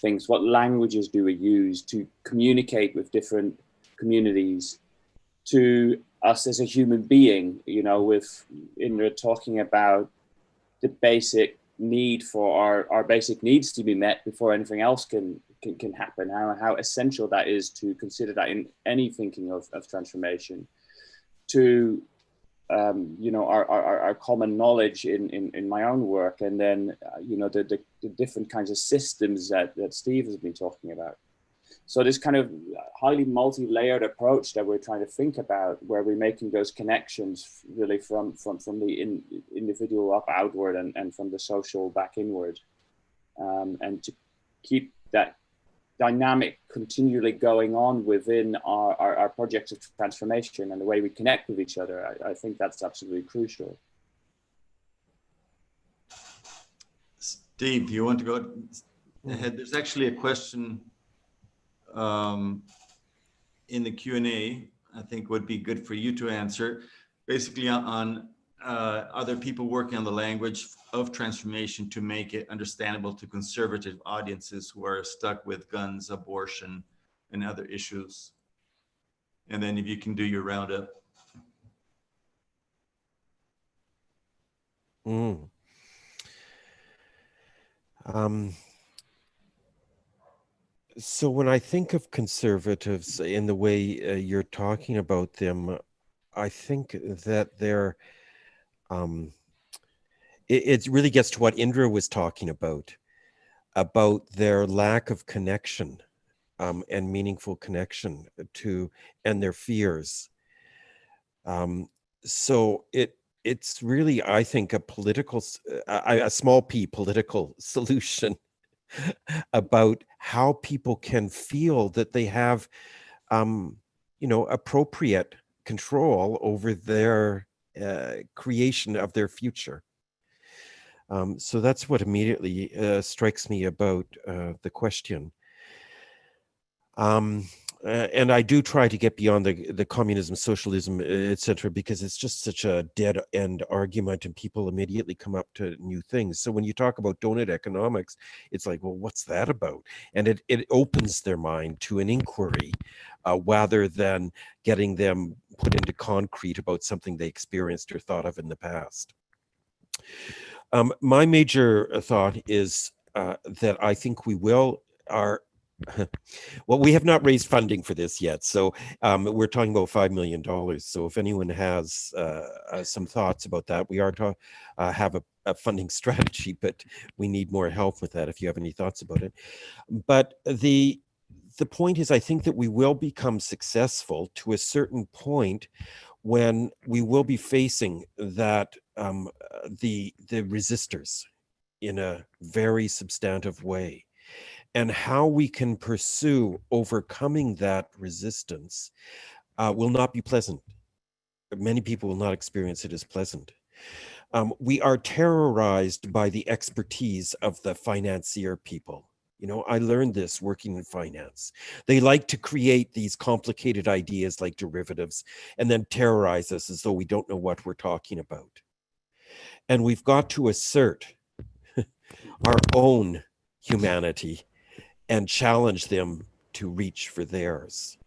things? What languages do we use to communicate with different communities? To us as a human being, you know, with Indra talking about the basic need for our basic needs to be met before anything else can happen, how essential that is to consider that in any thinking of transformation. To you know, our common knowledge in my own work, and then you know, the different kinds of systems that Steve has been talking about. So this kind of highly multi-layered approach that we're trying to think about, where we're making those connections really from the individual up outward and from the social back inward, and to keep that dynamic continually going on within our projects of transformation and the way we connect with each other. I think that's absolutely crucial. Steve, you want to go ahead? There's actually a question in the Q&A, I think would be good for you to answer, basically on are there people working on the language of transformation to make it understandable to conservative audiences who are stuck with guns, abortion, and other issues? And then if you can do your roundup. So when I think of conservatives in the way you're talking about them, I think that they're, it really gets to what Indra was talking about their lack of connection and meaningful connection to, and their fears. So it's really, I think, a political, a small p political solution about how people can feel that they have, you know, appropriate control over their creation of their future. So that's what immediately strikes me about the question. And I do try to get beyond the communism, socialism, etc., because it's just such a dead end argument and people immediately come up to new things. So when you talk about donut economics, it's like, well, what's that about? And it opens their mind to an inquiry rather than getting them put into concrete about something they experienced or thought of in the past. My major thought is that I think we well, we have not raised funding for this yet, so we're talking about $5 million. So if anyone has some thoughts about that, we are to have a funding strategy, but we need more help with that if you have any thoughts about it. But the point is, I think that we will become successful to a certain point when we will be facing that the resistors in a very substantive way. And how we can pursue overcoming that resistance will not be pleasant. Many people will not experience it as pleasant. We are terrorized by the expertise of the financier people. You know, I learned this working in finance. They like to create these complicated ideas like derivatives and then terrorize us as though we don't know what we're talking about. And we've got to assert our own humanity and challenge them to reach for theirs.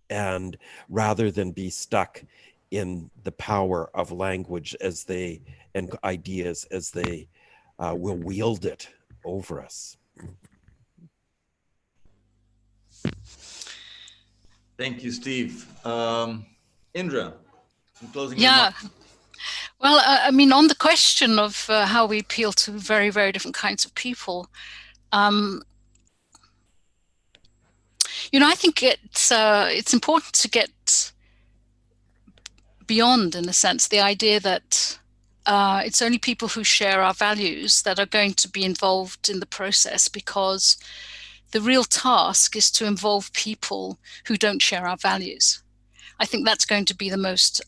And rather than be stuck in the power of language as they, and ideas as they will wield it over us. Thank you, Steve. Indra, some closing Yeah. remarks. Well, I mean, on the question of how we appeal to very, very different kinds of people, you know, I think it's important to get beyond, in a sense, the idea that it's only people who share our values that are going to be involved in the process, because the real task is to involve people who don't share our values. I think that's going to be the most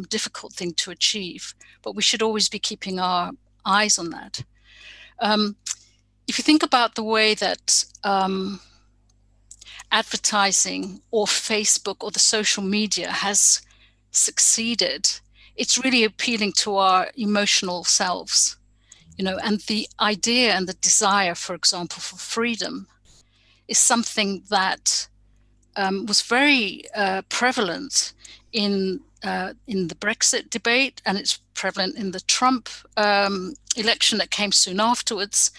difficult thing to achieve, but we should always be keeping our eyes on that. If you think about the way that advertising or Facebook or the social media has succeeded, it's really appealing to our emotional selves, you know, and the idea and the desire, for example, for freedom is something that was very prevalent in the Brexit debate, and it's prevalent in the Trump election that came soon afterwards.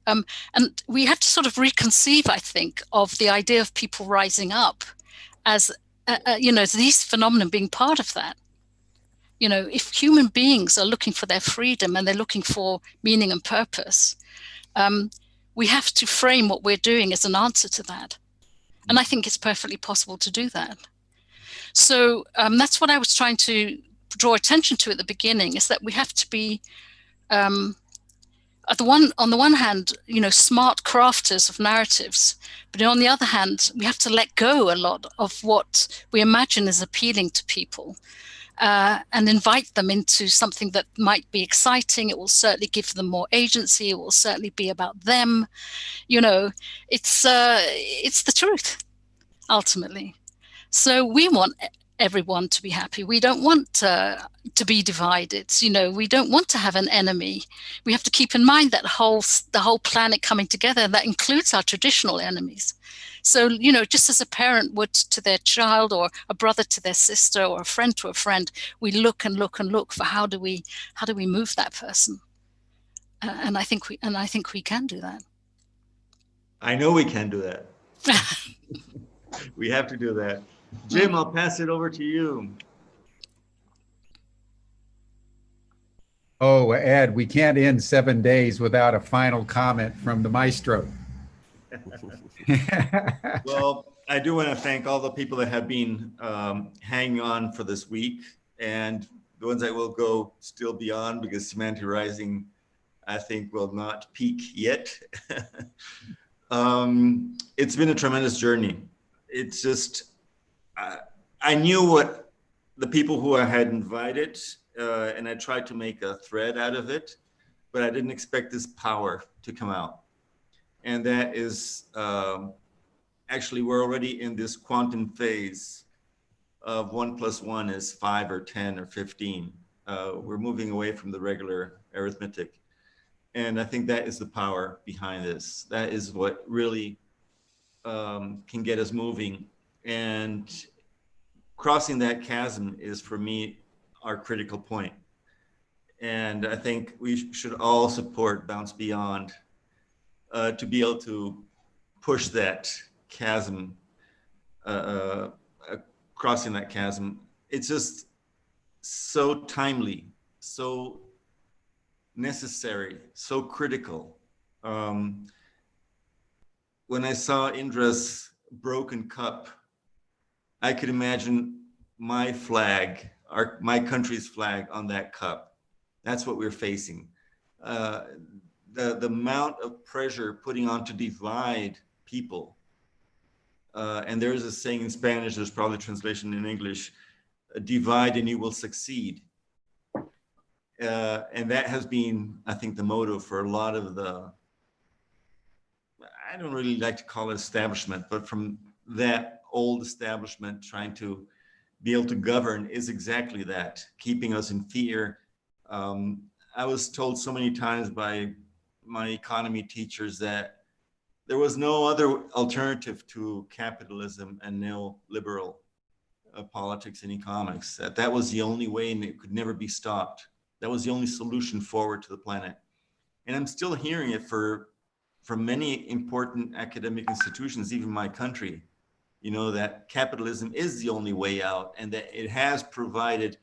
And we have to sort of reconceive, I think, of the idea of people rising up as, you know, these phenomena being part of that. You know, if human beings are looking for their freedom and they're looking for meaning and purpose, we have to frame what we're doing as an answer to that. And I think it's perfectly possible to do that. So that's what I was trying to draw attention to at the beginning, is that we have to be, on the one hand, you know, smart crafters of narratives, but on the other hand, we have to let go a lot of what we imagine is appealing to people, and invite them into something that might be exciting. It will certainly give them more agency. It will certainly be about them. You know, it's the truth, ultimately. So we want everyone to be happy. We don't want to be divided. You know, we don't want to have an enemy. We have to keep in mind that the whole planet coming together, that includes our traditional enemies. So, you know, just as a parent would to their child, or a brother to their sister, or a friend to a friend, we look and look and look for how do we move that person. And I think we can do that. I know we can do that. We have to do that. Jim, I'll pass it over to you. Oh, Ed, we can't end 7 days without a final comment from the maestro. Well, I do want to thank all the people that have been hanging on for this week, and the ones that will go still beyond, because Humanity Rising, I think, will not peak yet. It's been a tremendous journey. It's just, I knew what the people who I had invited, and I tried to make a thread out of it, but I didn't expect this power to come out. And that is, actually, we're already in this quantum phase of 1 + 1 is 5 or 10 or 15. We're moving away from the regular arithmetic. And I think that is the power behind this. That is what really can get us moving. And crossing that chasm is, for me, our critical point. And I think we should all support Bounce Beyond to be able to push that chasm, crossing that chasm. It's just so timely, so necessary, so critical. When I saw Indra's broken cup, I could imagine my flag, my country's flag on that cup. That's what we're facing. the amount of pressure putting on to divide people. And there's a saying in Spanish, there's probably a translation in English, divide and you will succeed. And that has been, I think, the motto for a lot of the, I don't really like to call it establishment, but from that old establishment trying to be able to govern is exactly that, keeping us in fear. I was told so many times by my economy teachers that there was no other alternative to capitalism and neoliberal politics and economics, that was the only way and it could never be stopped. That was the only solution forward to the planet. And I'm still hearing it from many important academic institutions, even my country, you know, that capitalism is the only way out and that it has provided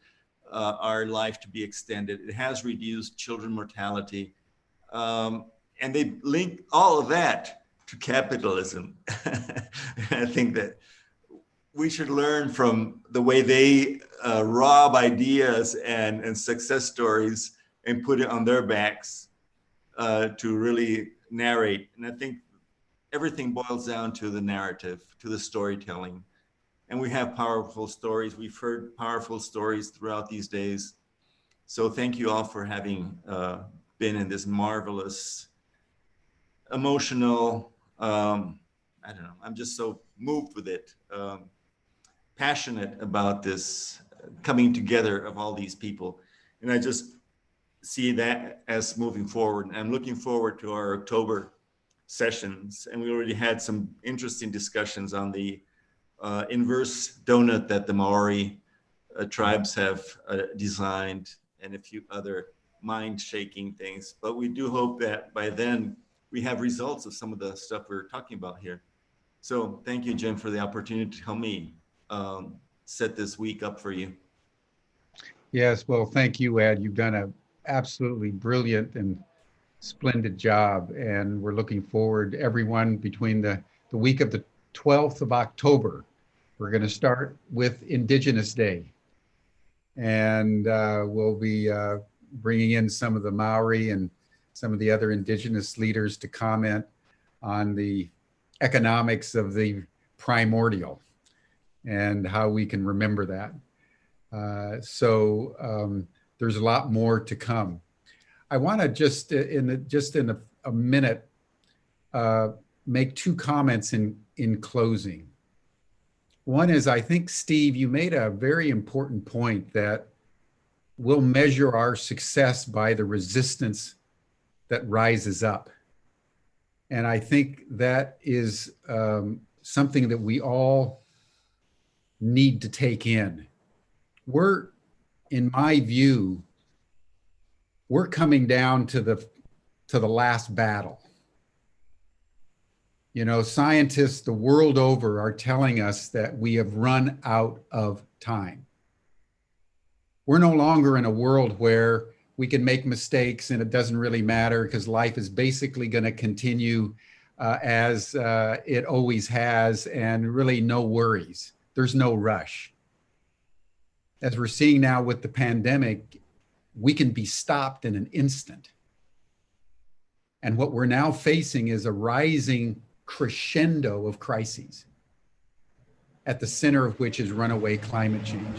our life to be extended. It has reduced children mortality. And they link all of that to capitalism. I think that we should learn from the way they rob ideas and success stories and put it on their backs to really narrate. And I think everything boils down to the narrative, to the storytelling. And we have powerful stories. We've heard powerful stories throughout these days. So thank you all for having been in this marvelous, emotional, I don't know, I'm just so moved with it, passionate about this coming together of all these people. And I just see that as moving forward. And I'm looking forward to our October sessions. And we already had some interesting discussions on the inverse donut that the Maori tribes have designed and a few other mind-shaking things. But we do hope that by then we have results of some of the stuff we're talking about here. So thank you, Jim, for the opportunity to help me set this week up for you. Yes, well, thank you, Ed. You've done an absolutely brilliant and splendid job. And we're looking forward, everyone, between the week of the 12th of October, we're going to start with Indigenous Day. And we'll be bringing in some of the Maori and some of the other indigenous leaders to comment on the economics of the primordial and how we can remember that. So there's a lot more to come. I want to just in a minute make two comments in closing. One is, I think, Steve, you made a very important point that we'll measure our success by the resistance that rises up. And I think that is something that we all need to take in. We're, in my view, we're coming down to the last battle. You know, scientists the world over are telling us that we have run out of time. We're no longer in a world where we can make mistakes and it doesn't really matter because life is basically going to continue as it always has, and really no worries. There's no rush. As we're seeing now with the pandemic, we can be stopped in an instant. And what we're now facing is a rising crescendo of crises, at the center of which is runaway climate change.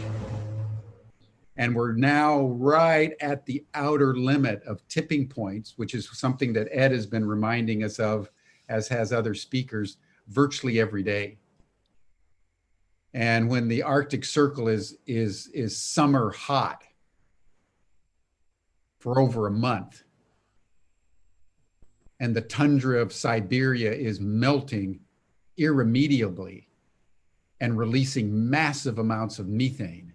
And we're now right at the outer limit of tipping points, which is something that Ed has been reminding us of, as has other speakers, virtually every day. And when the Arctic Circle is summer hot for over a month, and the tundra of Siberia is melting irremediably and releasing massive amounts of methane,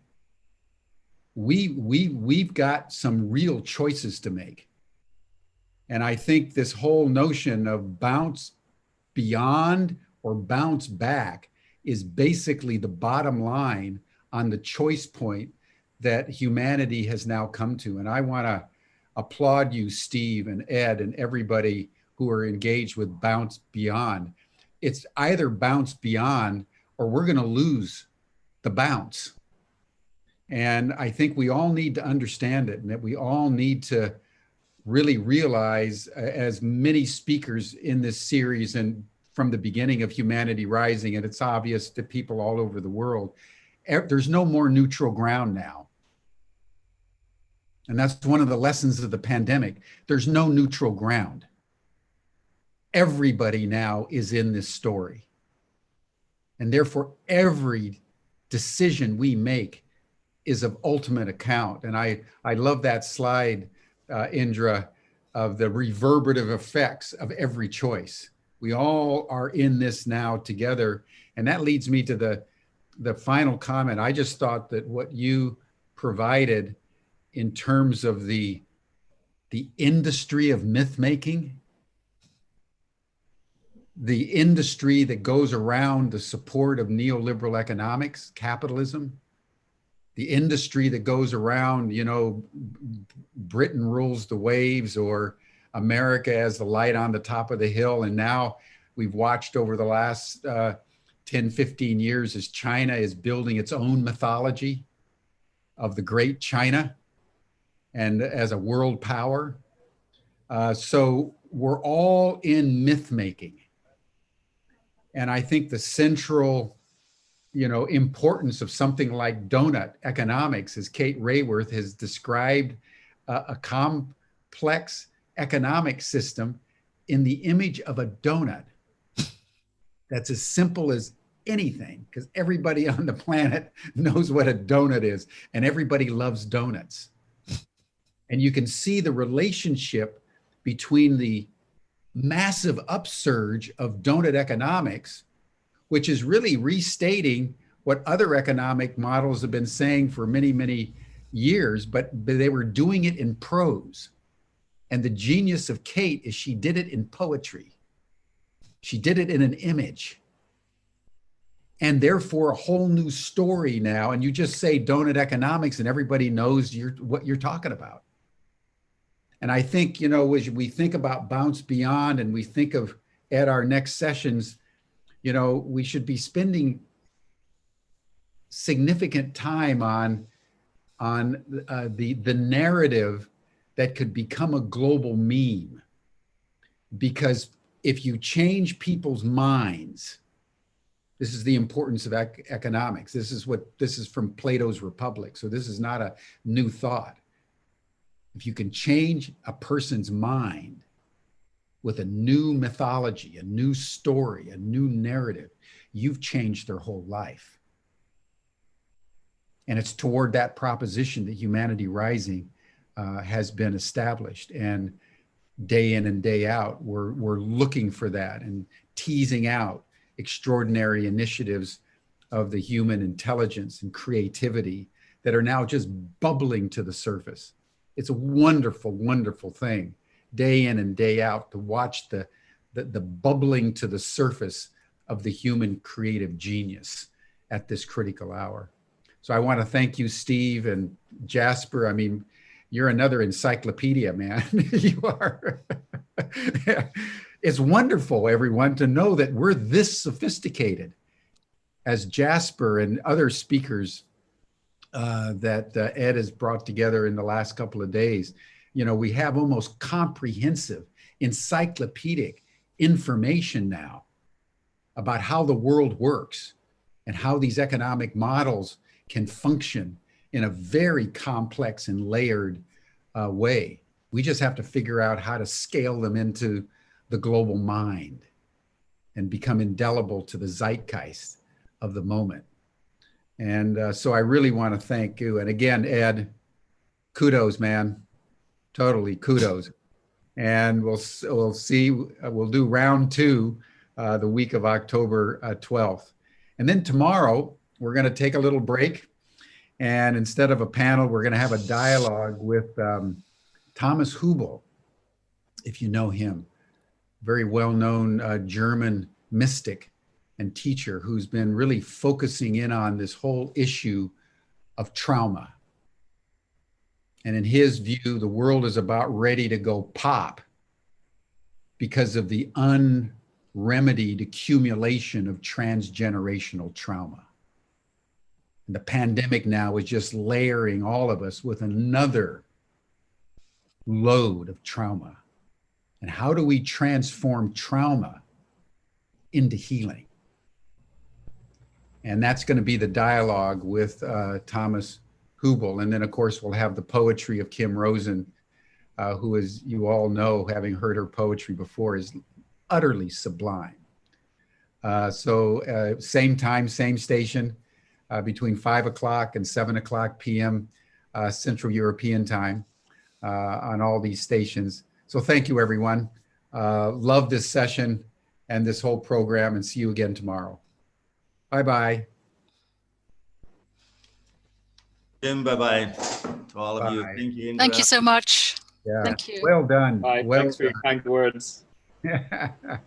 we've got some real choices to make. And I think this whole notion of bounce beyond or bounce back is basically the bottom line on the choice point that humanity has now come to. And I want to applaud you, Steve and Ed and everybody who are engaged with Bounce Beyond. It's either bounce beyond or we're going to lose the bounce. And I think we all need to understand it, and that we all need to really realize, as many speakers in this series and from the beginning of Humanity Rising, and it's obvious to people all over the world, there's no more neutral ground now. And that's one of the lessons of the pandemic. There's no neutral ground. Everybody now is in this story. And therefore, every decision we make is of ultimate account. And I love that slide, Indra, of the reverberative effects of every choice. We all are in this now together. And that leads me to the final comment. I just thought that what you provided in terms of the industry of myth making, the industry that goes around the support of neoliberal economics, capitalism, the industry that goes around, you know, Britain rules the waves, or America as the light on the top of the hill. And now we've watched over the last 10, 15 years as China is building its own mythology of the great China and as a world power. So we're all in myth making. And I think the central, you know, importance of something like donut economics, as Kate Rayworth has described, a complex economic system in the image of a donut that's as simple as anything, because everybody on the planet knows what a donut is, and everybody loves donuts. And you can see the relationship between the massive upsurge of donut economics, which is really restating what other economic models have been saying for many, many years, but they were doing it in prose. And the genius of Kate is she did it in poetry. She did it in an image. And therefore a whole new story now. And you just say donut economics and everybody knows what you're talking about. And I think, you know, as we think about Bounce Beyond and we think of at our next sessions, you know, we should be spending significant time on the narrative that could become a global meme. Because if you change people's minds, this is the importance of economics. This is from Plato's Republic. So this is not a new thought. If you can change a person's mind with a new mythology, a new story, a new narrative, you've changed their whole life. And it's toward that proposition that Humanity Rising has been established. And day in and day out, we're looking for that and teasing out extraordinary initiatives of the human intelligence and creativity that are now just bubbling to the surface. It's a wonderful, wonderful thing, day in and day out, to watch the bubbling to the surface of the human creative genius at this critical hour. So I want to thank you, Steve and Jasper. I mean, you're another encyclopedia, man. You are. It's wonderful, everyone, to know that we're this sophisticated, as Jasper and other speakers that Ed has brought together in the last couple of days. You know, we have almost comprehensive, encyclopedic information now about how the world works and how these economic models can function in a very complex and layered way. We just have to figure out how to scale them into the global mind and become indelible to the zeitgeist of the moment. And so I really want to thank you. And again, Ed, kudos, man. Totally kudos. And we'll see, we'll do round 2 the week of October 12th. And then tomorrow, we're going to take a little break. And instead of a panel, we're going to have a dialogue with Thomas Hübl, if you know him, very well-known German mystic and teacher who's been really focusing in on this whole issue of trauma. And in his view, the world is about ready to go pop because of the unremedied accumulation of transgenerational trauma. And the pandemic now is just layering all of us with another load of trauma. And how do we transform trauma into healing? And that's going to be the dialogue with Thomas Hubel. And then, of course, we'll have the poetry of Kim Rosen, who, as you all know, having heard her poetry before, is utterly sublime. So same time, same station, between 5 o'clock and 7 o'clock p.m. Central European time on all these stations. So thank you, everyone. Love this session and this whole program, and see you again tomorrow. Bye-bye. Jim, bye-bye to all of you. Bye. Thank you. Thank you so much. Yeah. Thank you. Well done. Bye. Well Thanks for your kind words. done.